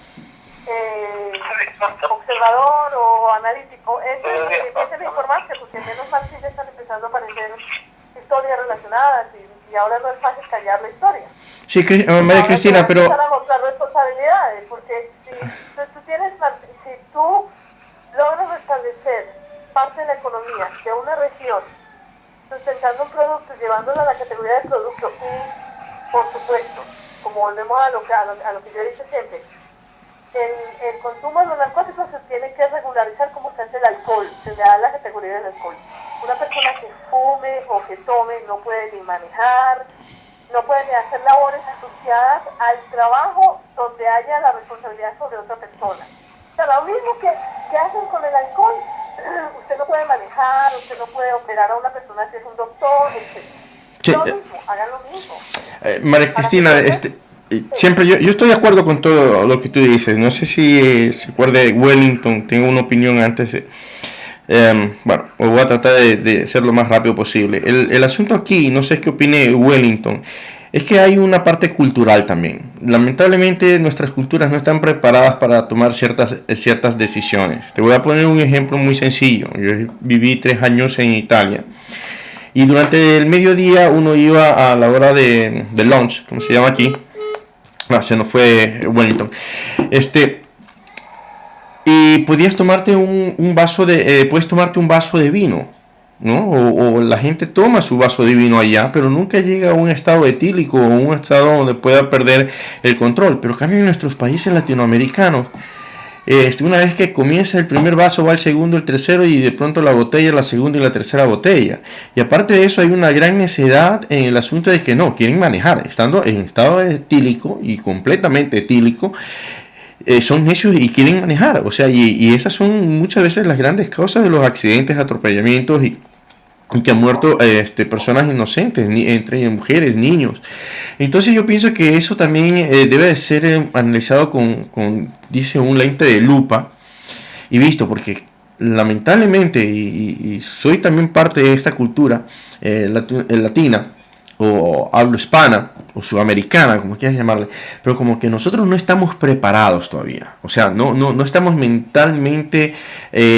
observador o analítico, empiecen a informarse porque menos mal que ya están empezando a aparecer historias relacionadas y ahora no es fácil callar la historia. Sí, María Cristina, pero empezar a mostrar responsabilidades porque si tú logras restablecer parte de la economía de una región sustentando un producto, llevándolo a la categoría de producto y, por supuesto, como volvemos a lo que yo dije siempre, el consumo de los narcóticos se tiene que regularizar como se hace el alcohol, se le da la categoría del alcohol. Una persona que fume o que tome no puede ni manejar, no puede ni hacer labores asociadas al trabajo donde haya la responsabilidad sobre otra persona. O sea, lo mismo que hacen con el alcohol, usted no puede manejar, usted no puede operar a una persona que es un doctor, etc. Sí, lo mismo, hagan lo mismo. María Cristina, siempre yo estoy de acuerdo con todo lo que tú dices. No sé si se acuerda de Wellington, tengo una opinión antes. Bueno, voy a tratar de ser lo más rápido posible. El asunto aquí, no sé qué opine Wellington, es que hay una parte cultural también. Lamentablemente nuestras culturas no están preparadas para tomar ciertas decisiones. Te voy a poner un ejemplo muy sencillo. Yo viví 3 años en Italia. Y durante el mediodía uno iba a la hora de lunch, como se llama aquí, Se nos fue Wellington. Y podías tomarte un vaso puedes tomarte un vaso de vino, ¿no? O la gente toma su vaso de vino allá, pero nunca llega a un estado etílico o un estado donde pueda perder el control. Pero cambia en nuestros países latinoamericanos. Una vez que comienza el primer vaso, va el segundo, el tercero, y de pronto la botella, la segunda y la tercera botella. Y aparte de eso, hay una gran necedad en el asunto de que no, quieren manejar, estando en estado etílico y completamente etílico. Son necios y quieren manejar, o sea, y esas son muchas veces las grandes causas de los accidentes, atropellamientos y que han muerto personas inocentes, entre mujeres, niños. Entonces yo pienso que eso también debe de ser analizado dice, un lente de lupa y visto, porque lamentablemente, y soy también parte de esta cultura latina, o hablo hispana, o sudamericana, como quieras llamarle, pero como que nosotros no estamos preparados todavía, o sea, no estamos mentalmente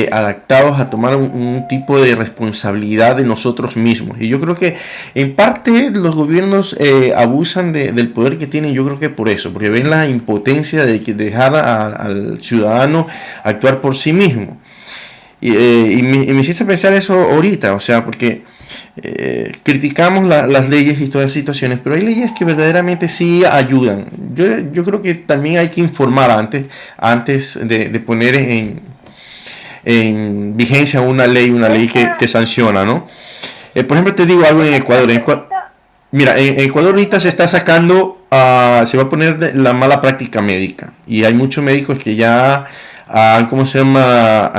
adaptados a tomar un tipo de responsabilidad de nosotros mismos, y yo creo que en parte los gobiernos abusan del poder que tienen, yo creo que por eso, porque ven la impotencia de dejar al ciudadano actuar por sí mismo, y me hiciste pensar eso ahorita, o sea, porque criticamos las leyes y todas las situaciones, pero hay leyes que verdaderamente sí ayudan. Yo creo que también hay que informar antes de poner en vigencia una ley que sanciona, ¿no? Por ejemplo, te digo algo en Ecuador. Mira, en Ecuador ahorita se está sacando, se va a poner la mala práctica médica, y hay muchos médicos que ya han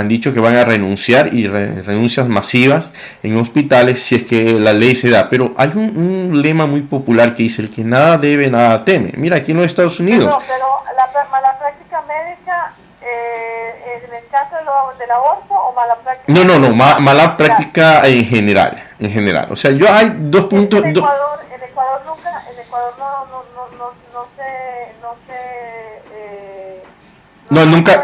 dicho que van a renunciar, y renuncias masivas en hospitales si es que la ley se da. Pero hay un lema muy popular que dice: el que nada debe, nada teme. Mira, aquí en los Estados Unidos. No, pero la mala práctica médica, en el caso del aborto, o mala práctica. No, mala práctica en general. O sea, hay dos puntos. En Ecuador nunca, en Ecuador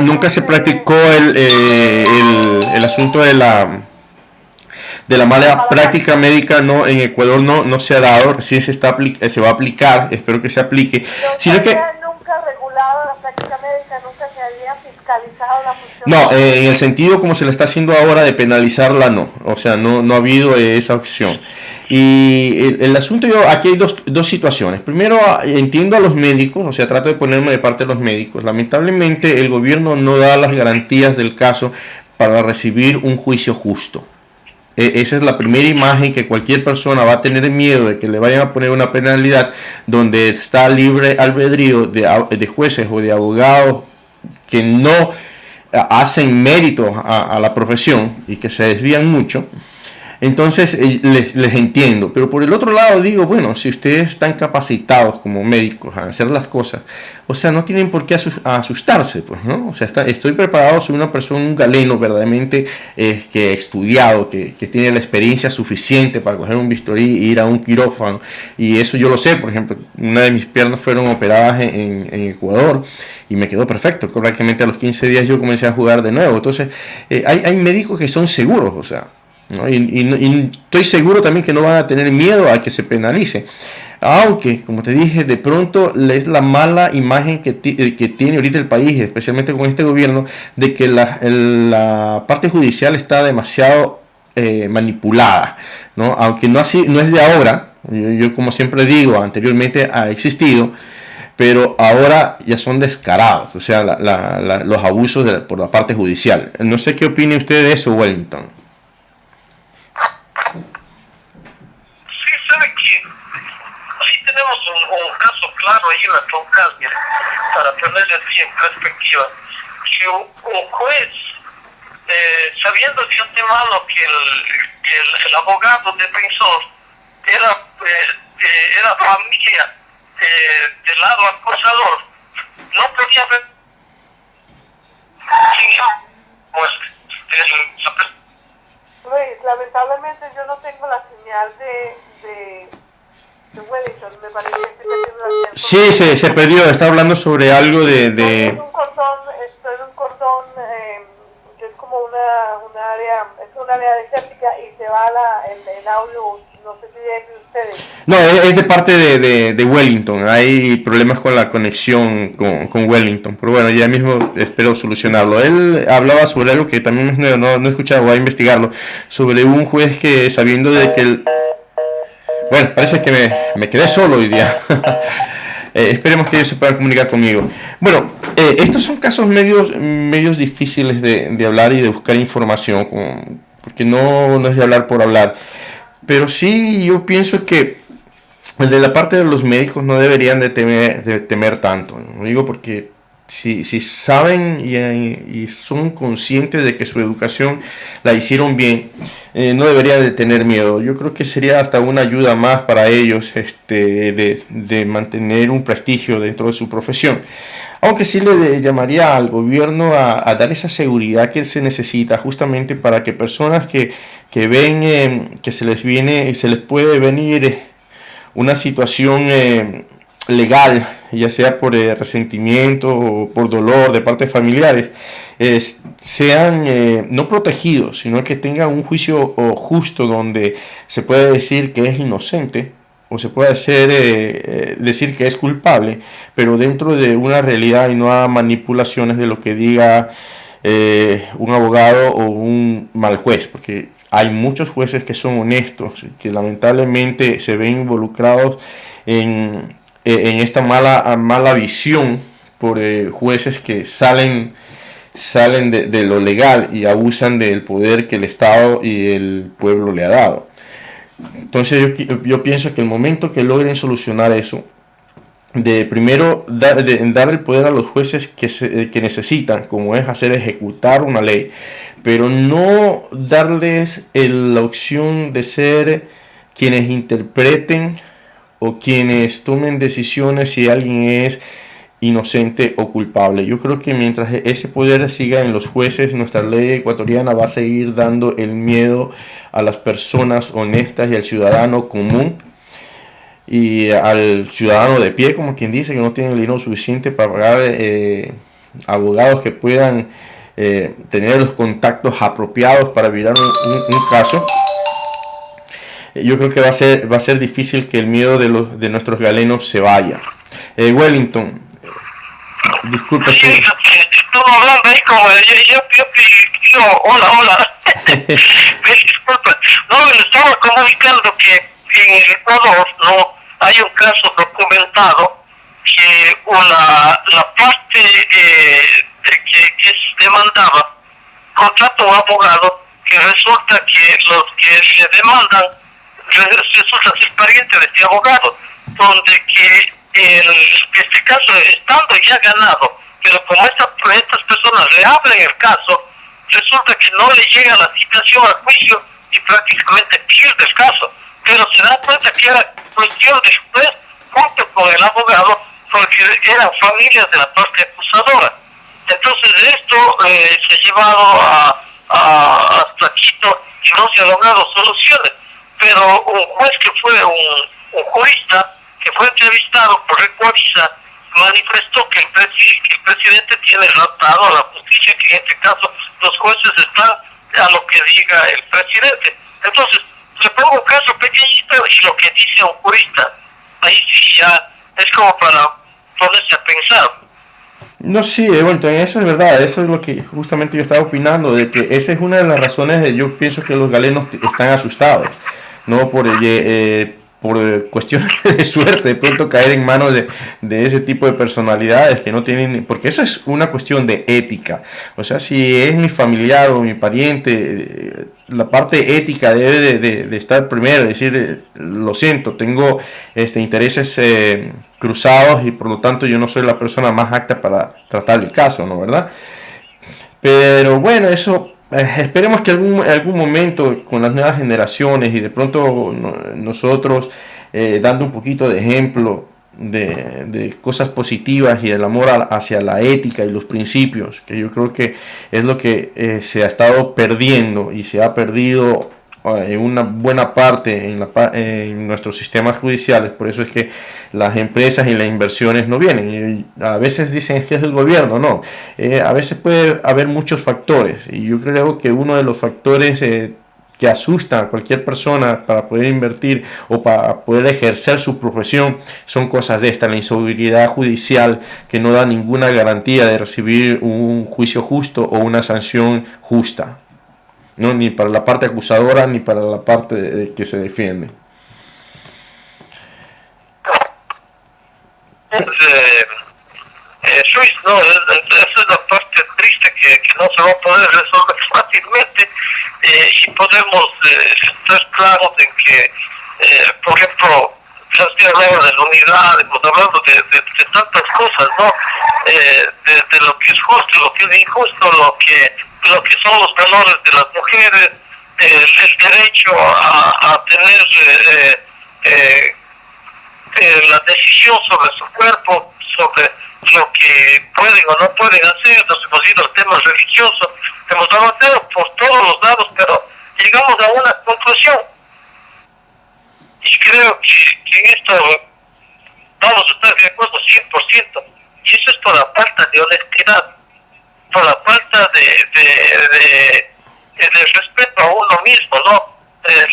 nunca se practicó el asunto de la mala práctica médica. No, en Ecuador no se ha dado, recién se va a aplicar, espero que se aplique. Sino que nunca regulado la práctica médica, nunca se había fiscalizado la función. No, en el sentido como se le está haciendo ahora de penalizarla, no. O sea, no ha habido esa opción. Y el asunto, aquí hay dos situaciones. Primero, entiendo a los médicos, o sea, trato de ponerme de parte de los médicos. Lamentablemente, el gobierno no da las garantías del caso para recibir un juicio justo. Esa es la primera imagen que cualquier persona va a tener miedo de que le vayan a poner una penalidad donde está libre albedrío de jueces o de abogados que no hacen mérito a la profesión y que se desvían mucho. Entonces les entiendo, pero por el otro lado digo, bueno, si ustedes están capacitados como médicos a hacer las cosas, o sea, no tienen por qué asustarse, pues, ¿no? O sea, estoy preparado, soy una persona, un galeno verdaderamente que he estudiado, que tiene la experiencia suficiente para coger un bisturí e ir a un quirófano, y eso yo lo sé. Por ejemplo, una de mis piernas fueron operadas en Ecuador y me quedó perfecto. Correctamente a los 15 días yo comencé a jugar de nuevo. Entonces, hay médicos que son seguros, o sea, ¿no? Y estoy seguro también que no van a tener miedo a que se penalice, aunque, como te dije, de pronto es la mala imagen que tiene ahorita el país, especialmente con este gobierno, de que la parte judicial está demasiado manipulada, ¿no? Aunque no es de ahora. Yo como siempre digo, anteriormente ha existido, pero ahora ya son descarados, o sea, los abusos por la parte judicial. No sé qué opine usted de eso, Wellington. Tenemos un caso claro ahí en la Caucasia, para ponerle así en perspectiva, que un juez, sabiendo de antemano que el abogado defensor era familia del lado acusador, no podía ver Luis, lamentablemente yo no tengo la señal de Wellington, me parece que estoy perdiendo la señal. Sí, se perdió, está hablando sobre algo de... Estoy en un cordón que es como una área, es un una área desértica y se va el audio, no sé si es de ustedes. No, es de parte de Wellington. Hay problemas con la conexión con Wellington, pero bueno, ya mismo espero solucionarlo. Él hablaba sobre algo que también no he escuchado, voy a investigarlo, sobre un juez que, sabiendo de que bueno, parece que me quedé solo hoy día. Esperemos que ellos se puedan comunicar conmigo. Bueno, estos son casos medios difíciles de hablar y de buscar información, porque no es de hablar por hablar. Pero sí, yo pienso que de la parte de los médicos no deberían de temer tanto. Lo digo porque si saben y son conscientes de que su educación la hicieron bien, no deberían de tener miedo. Yo creo que sería hasta una ayuda más para ellos de mantener un prestigio dentro de su profesión. Aunque sí le llamaría al gobierno a dar esa seguridad que se necesita justamente para que personas que ven que se les puede venir una situación legal, ya sea por resentimiento o por dolor de parte de familiares, sean no protegidos, sino que tengan un juicio justo donde se puede decir que es inocente o se puede decir que es culpable, pero dentro de una realidad y no a manipulaciones de lo que diga un abogado o un mal juez, porque hay muchos jueces que son honestos, que lamentablemente se ven involucrados en esta mala visión por jueces que salen de lo legal y abusan del poder que el Estado y el pueblo le ha dado. Entonces yo pienso que el momento que logren solucionar eso, de primero dar el poder a los jueces que necesitan, como es hacer ejecutar una ley, pero no darles la opción de ser quienes interpreten o quienes tomen decisiones si alguien es inocente o culpable. Yo creo que mientras ese poder siga en los jueces, nuestra ley ecuatoriana va a seguir dando el miedo a las personas honestas y al ciudadano común y al ciudadano de pie, como quien dice, que no tiene el dinero suficiente para pagar abogados que puedan tener los contactos apropiados para virar un caso. Yo creo que va a ser difícil que el miedo de nuestros galenos se vaya. Wellington, disculpa. Sí, estuvo hablando ahí como yo, hola. Disculpa, no, me estaba comunicando que en el Ecuador no hay un caso documentado que la parte que se demandaba contrata un abogado que resulta que los que se demandan resulta ser pariente de este abogado, donde que este caso estando ya ganado, pero como estas personas le abren el caso, resulta que no le llega la citación al juicio y prácticamente pierde el caso, pero se da cuenta que era cuestión después junto con el abogado porque eran familias de la parte acusadora. Entonces esto se ha llevado hasta Quito y no se ha logrado soluciones, pero un juez que fue un jurista que fue entrevistado por Ecuavisa manifestó que el presidente tiene raptado a la justicia, que en este caso los jueces están a lo que diga el presidente. Entonces, le pongo un caso pequeñito y lo que dice un jurista, ahí sí ya es como para ponerse a pensar. No, sí, bueno, eso es verdad, eso es lo que justamente yo estaba opinando, de que esa es una de las razones de yo pienso que los galenos están asustados, no por cuestiones de suerte, de pronto caer en manos de ese tipo de personalidades que no tienen, porque eso es una cuestión de ética. O sea, si es mi familiar o mi pariente, la parte ética debe de estar primero, decir, lo siento, tengo intereses cruzados y por lo tanto yo no soy la persona más apta para tratar el caso, ¿no? ¿Verdad? Pero bueno, eso esperemos que algún momento con las nuevas generaciones y de pronto nosotros dando un poquito de ejemplo de cosas positivas y del amor hacia la ética y los principios, que yo creo que es lo que se ha estado perdiendo y se ha perdido en una buena parte en nuestros sistemas judiciales. Por eso es que las empresas y las inversiones no vienen. Y a veces dicen que es el gobierno, no. A veces puede haber muchos factores y yo creo que uno de los factores que asustan a cualquier persona para poder invertir o para poder ejercer su profesión son cosas de esta, la inseguridad judicial que no da ninguna garantía de recibir un juicio justo o una sanción justa, ¿no? Ni para la parte acusadora ni para la parte que se defiende. Luis, no, esa es la parte triste que no se va a poder resolver fácilmente, y podemos estar claros en que, por ejemplo, ya hablaba de la unidad, hemos hablado de tantas cosas, ¿no? De lo que es justo, lo que es injusto, lo que son los valores de las mujeres, el derecho a tener la decisión sobre su cuerpo, sobre lo que pueden o no pueden hacer. Nos hemos ido al tema religioso, hemos avanzado por todos los lados, pero llegamos a una conclusión, y creo que en esto vamos a estar de acuerdo 100%, y eso es por la falta de honestidad, por la falta de respeto a uno mismo, ¿no?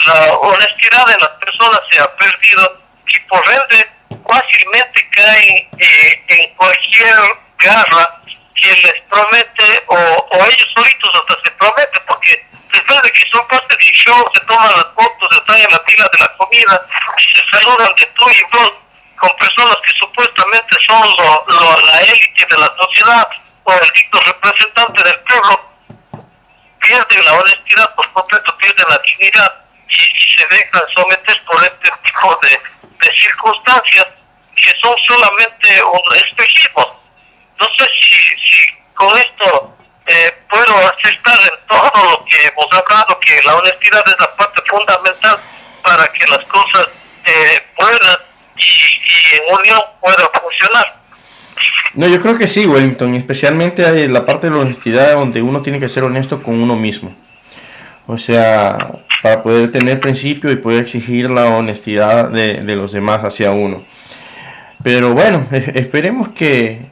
La honestidad de las personas se ha perdido, y por ende fácilmente caen en cualquier garra que les promete, o ellos solitos hasta se prometen, porque después de que son parte del show, se toman las fotos, están en la fila de la comida y se saludan de tú y vos con personas que supuestamente son la élite de la sociedad o el digno representante del pueblo. Pierden la honestidad por completo, pierden la dignidad y se dejan someter por este tipo de circunstancias que son solamente un espejismo. No sé si con esto puedo aceptar en todo lo que hemos hablado, que la honestidad es la parte fundamental para que las cosas puedan y en unión puedan funcionar. No, yo creo que sí, Wellington, especialmente hay la parte de la honestidad donde uno tiene que ser honesto con uno mismo. O sea, para poder tener principio y poder exigir la honestidad de los demás hacia uno. Pero bueno, esperemos que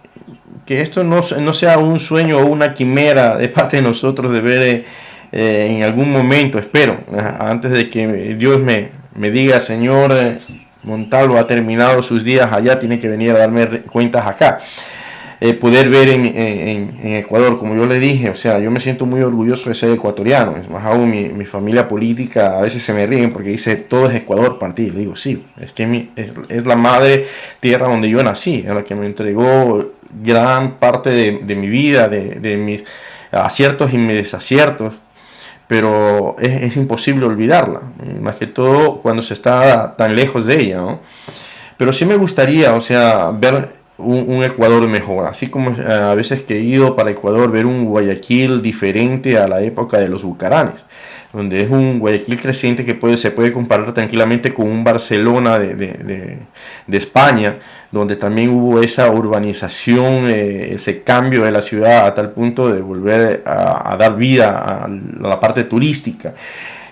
esto no sea un sueño o una quimera de parte de nosotros de ver en algún momento, espero, antes de que Dios me diga, Señor, Montalvo ha terminado sus días allá, tiene que venir a darme cuentas acá. Poder ver en Ecuador, como yo le dije, o sea, yo me siento muy orgulloso de ser ecuatoriano. Es más aún, mi familia política a veces se me ríen porque dice todo es Ecuador para ti. Le digo, sí, es que es la madre tierra donde yo nací, es la que me entregó gran parte de mi vida, de mis aciertos y mis desaciertos, pero es imposible olvidarla, más que todo cuando se está tan lejos de ella, ¿no? Pero sí me gustaría, o sea, ver un Ecuador mejor, así como a veces que he ido para Ecuador, ver un Guayaquil diferente a la época de los Bucaranes, donde es un Guayaquil creciente que se puede comparar tranquilamente con un Barcelona de España, donde también hubo esa urbanización, ese cambio de la ciudad a tal punto de volver a dar vida a la parte turística.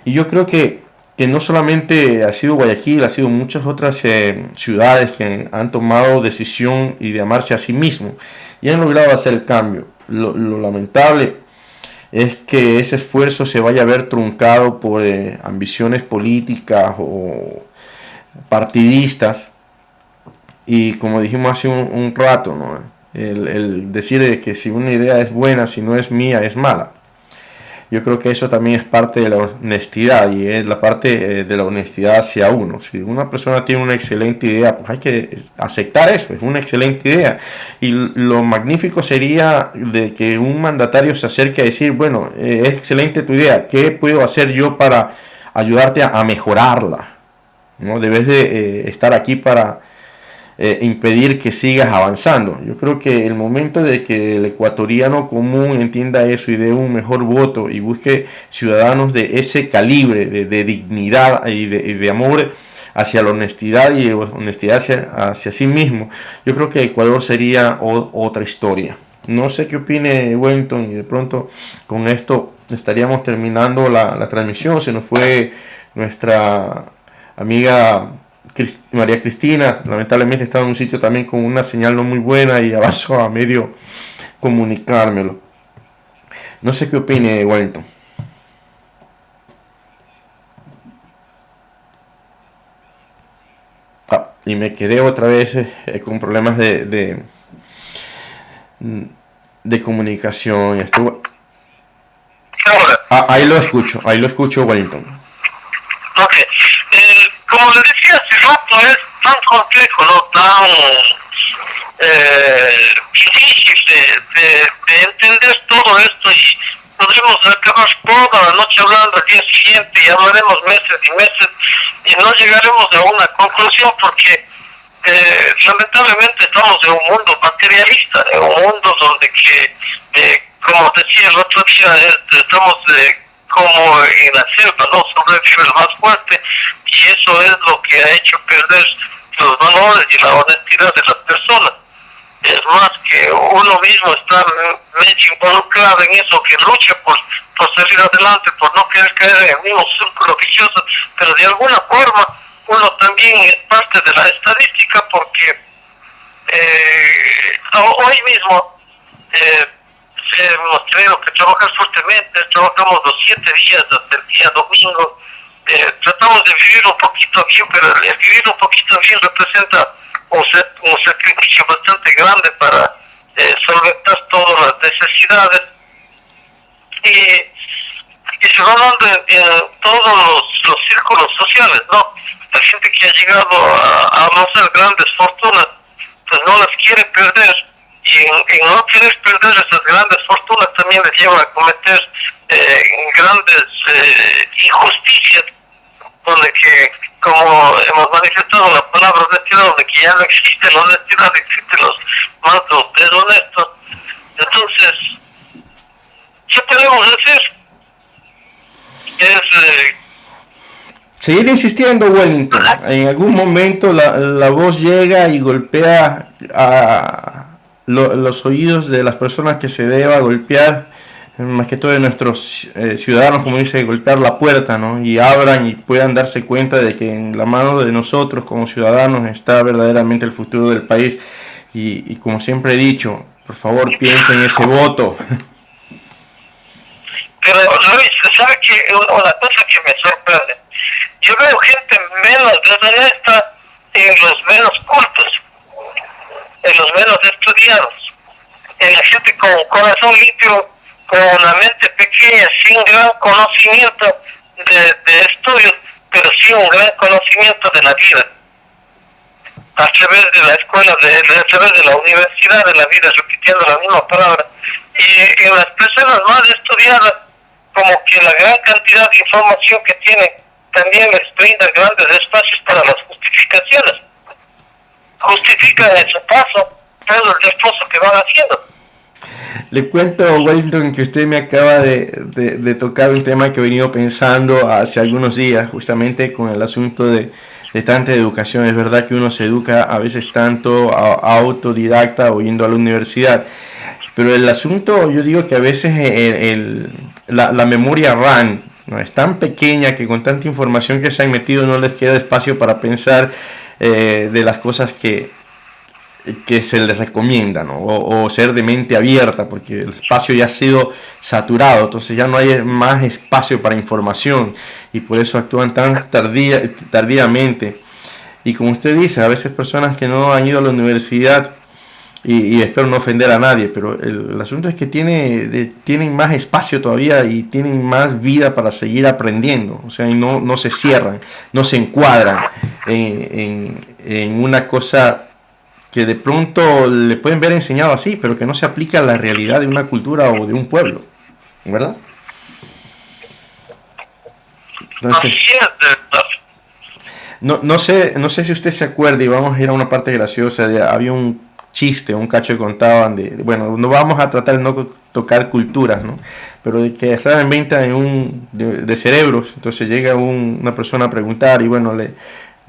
Y yo creo que no solamente ha sido Guayaquil, ha sido muchas otras ciudades que han tomado decisión y de amarse a sí mismos y han logrado hacer el cambio. Lo lamentable es que ese esfuerzo se vaya a ver truncado por ambiciones políticas o partidistas, y como dijimos hace un rato, ¿no? el decir que si una idea es buena, si no es mía, es mala. Yo creo que eso también es parte de la honestidad, y es la parte de la honestidad hacia uno. Si una persona tiene una excelente idea, pues hay que aceptar eso, es una excelente idea. Y lo magnífico sería de que un mandatario se acerque a decir, bueno, es excelente tu idea, ¿qué puedo hacer yo para ayudarte a mejorarla? ¿No? Debes de estar aquí para impedir que sigas avanzando. Yo creo que el momento de que el ecuatoriano común entienda eso y dé un mejor voto y busque ciudadanos de ese calibre, de dignidad y de amor hacia la honestidad y honestidad hacia sí mismo, yo creo que Ecuador sería otra historia. No sé qué opine Wellington, y de pronto con esto estaríamos terminando la transmisión. Se nos fue nuestra amiga María Cristina, lamentablemente estaba en un sitio también con una señal no muy buena y avanzó a medio comunicármelo. No sé qué opine Wellington. y me quedé otra vez con problemas de comunicación. Estuvo... Ahora, ahí lo escucho, Wellington. ok. Como le decía hace rato, es tan complejo, ¿no? Tan difícil de entender todo esto, y podremos acabar toda la noche hablando al día siguiente y hablaremos meses y meses y no llegaremos a una conclusión, porque lamentablemente estamos en un mundo materialista, en un mundo donde como decía el otro día, estamos como en la selva, ¿no? Sobrevive el más fuerte, y eso es lo que ha hecho perder los valores y la honestidad de las personas. Es más, que uno mismo está medio involucrado en eso, que lucha por salir adelante, por no querer caer en el mismo círculo vicioso, pero de alguna forma uno también es parte de la estadística, porque hoy mismo hemos tenido que trabajar fuertemente, trabajamos los 7 días hasta el día domingo, tratamos de vivir un poquito bien, pero el vivir un poquito bien representa un sacrificio bastante grande para solventar todas las necesidades, y se va dando en todos los círculos sociales, ¿no? La gente que ha llegado a amasar grandes fortunas, pues no las quiere perder, y en no querer perder esas grandes fortunas también les lleva a cometer grandes injusticias, donde que, como hemos manifestado la palabra honestidad, donde que ya no existe la honestidad, existen los mandos deshonestos. Entonces, ¿qué podemos hacer? Seguir insistiendo, Wellington. En algún momento la voz llega y golpea a los oídos de las personas que se deba golpear, más que todo de nuestros ciudadanos, como dice, golpear la puerta, ¿no? Y abran y puedan darse cuenta de que en la mano de nosotros como ciudadanos está verdaderamente el futuro del país. Y como siempre he dicho, por favor, piensen en ese voto. Pero Luis, ¿sabe qué? Una cosa que me sorprende, yo veo gente menos deshonesta en los menos cultos, en los menos estudiados, en la gente con corazón limpio, con una mente pequeña, sin gran conocimiento de estudios, pero sí un gran conocimiento de la vida, a través de la escuela, a través de la universidad, de la vida, repitiendo la misma palabra. Y en las personas más estudiadas, como que la gran cantidad de información que tienen también les brinda grandes espacios para las justificaciones. Justifican en su paso todo el esfuerzo que van haciendo. Le cuento, Wellington, que usted me acaba de tocar un tema que he venido pensando hace algunos días, justamente con el asunto de tanta educación. Es verdad que uno se educa a veces tanto autodidacta o yendo a la universidad, pero el asunto, yo digo que a veces la memoria RAM, ¿no?, es tan pequeña que con tanta información que se han metido no les queda espacio para pensar de las cosas que se les recomienda, ¿no? O ser de mente abierta, porque el espacio ya ha sido saturado, entonces ya no hay más espacio para información y por eso actúan tan tardíamente. Y como usted dice, a veces personas que no han ido a la universidad, y espero no ofender a nadie, pero el asunto es que tienen más espacio todavía y tienen más vida para seguir aprendiendo, o sea, y no se cierran, no se encuadran en una cosa que de pronto le pueden ver enseñado así, pero que no se aplica a la realidad de una cultura o de un pueblo, ¿verdad? Entonces, no sé si usted se acuerda, y vamos a ir a una parte graciosa, había un chiste, un cacho que contaban bueno, no vamos a tratar de no tocar culturas, ¿no?, pero de que estaban en venta de cerebros. Entonces llega una persona a preguntar y bueno, le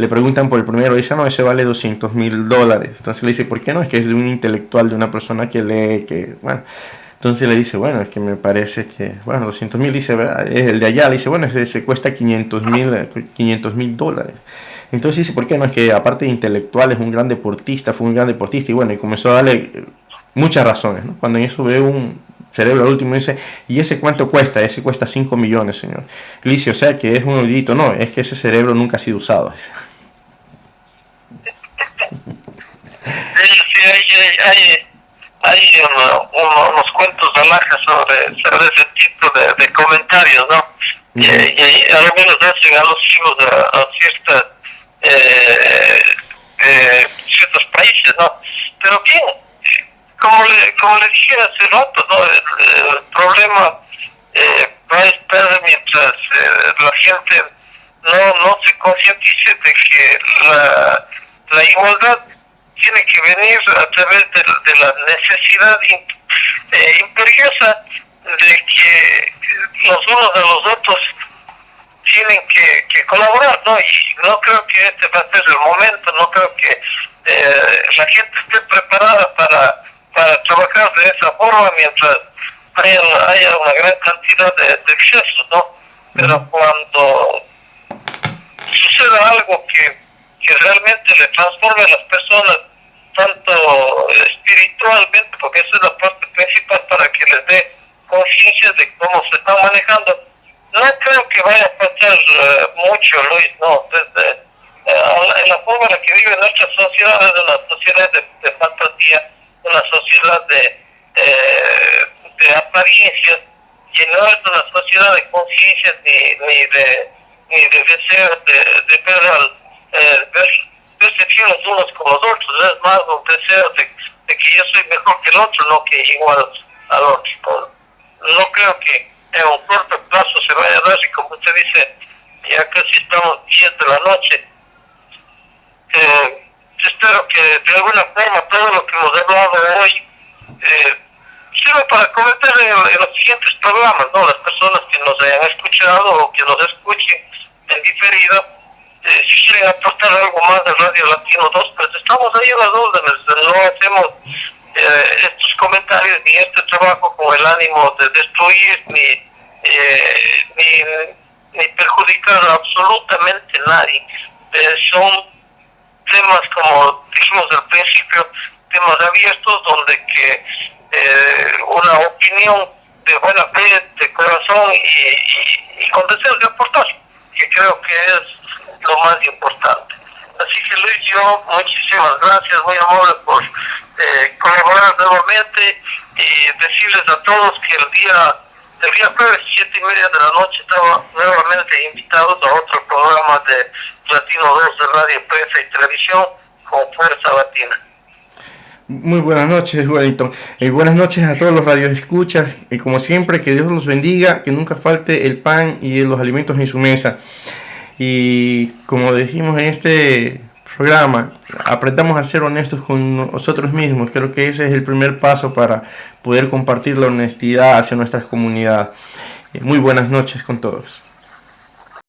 preguntan por el primero, dice, no, ese vale $200,000. Entonces le dice, ¿por qué no? Es que es de un intelectual, de una persona que lee, bueno. Entonces le dice, bueno, es que me parece que, bueno, 200,000, dice, es el de allá. Le dice, bueno, ese cuesta $500,000. Entonces dice, ¿por qué no? Es que aparte de intelectual es un gran deportista, fue un gran deportista, y bueno, y comenzó a darle muchas razones, ¿no? Cuando en eso ve un cerebro al último, dice, ¿y ese cuánto cuesta? Ese cuesta 5 millones, señor. Le dice, o sea que es un erudito. No, es que ese cerebro nunca ha sido usado. sí, hay unos cuentos de alhaja sobre ese tipo de comentarios, ¿no? Y algunos hacen alusivos a ciertos países, ¿no? Pero bien, como le dije hace rato, ¿no? El problema va a estar mientras la gente no se concientice de que la igualdad tiene que venir a través de la necesidad imperiosa de que los unos de los otros tienen que colaborar, ¿no? Y no creo que este va a ser el momento, no creo que la gente esté preparada para trabajar de esa forma mientras haya una gran cantidad de excesos, ¿no? Pero cuando suceda algo que realmente le transforme a las personas, tanto espiritualmente, porque esa es la parte principal para que les dé conciencia de cómo se está manejando, no creo que vaya a pasar mucho, Luis, no. En la forma en la que vive nuestra sociedad es una sociedad de fantasía, una sociedad de apariencias, que no es una sociedad de conciencias ni de deseos de verse fieles unos con los otros. Es más un deseo de que yo soy mejor que el otro, no que igual al otro. No creo que en un corto plazo se vaya a dar, y como usted dice, ya casi estamos 10 de la noche. Espero que de alguna forma todo lo que hemos hablado hoy sirve para comentar en los siguientes programas, ¿no? Las personas que nos hayan escuchado o que nos escuchen en diferido, si quieren aportar algo más de Radio Latino 2, pues estamos ahí a las órdenes. No hacemos estos comentarios ni este trabajo con el ánimo de destruir ni perjudicar a absolutamente nadie. Son temas, como dijimos al principio, temas abiertos donde que una opinión de buena fe, de corazón y con deseos de aportar, que creo que es lo más importante. Así que Luis, yo muchísimas gracias, muy amable por colaborar nuevamente, y decirles a todos que el día jueves 7:30 de la noche estaba nuevamente invitados a otro programa de Latino 2 de Radio, Prensa y Televisión con Fuerza Latina. Muy buenas noches, Wellington. Buenas noches a todos los radioescuchas. Como siempre, que Dios los bendiga, que nunca falte el pan y los alimentos en su mesa. Y como dijimos en este programa, aprendamos a ser honestos con nosotros mismos. Creo que ese es el primer paso para poder compartir la honestidad hacia nuestras comunidades. Muy buenas noches con todos.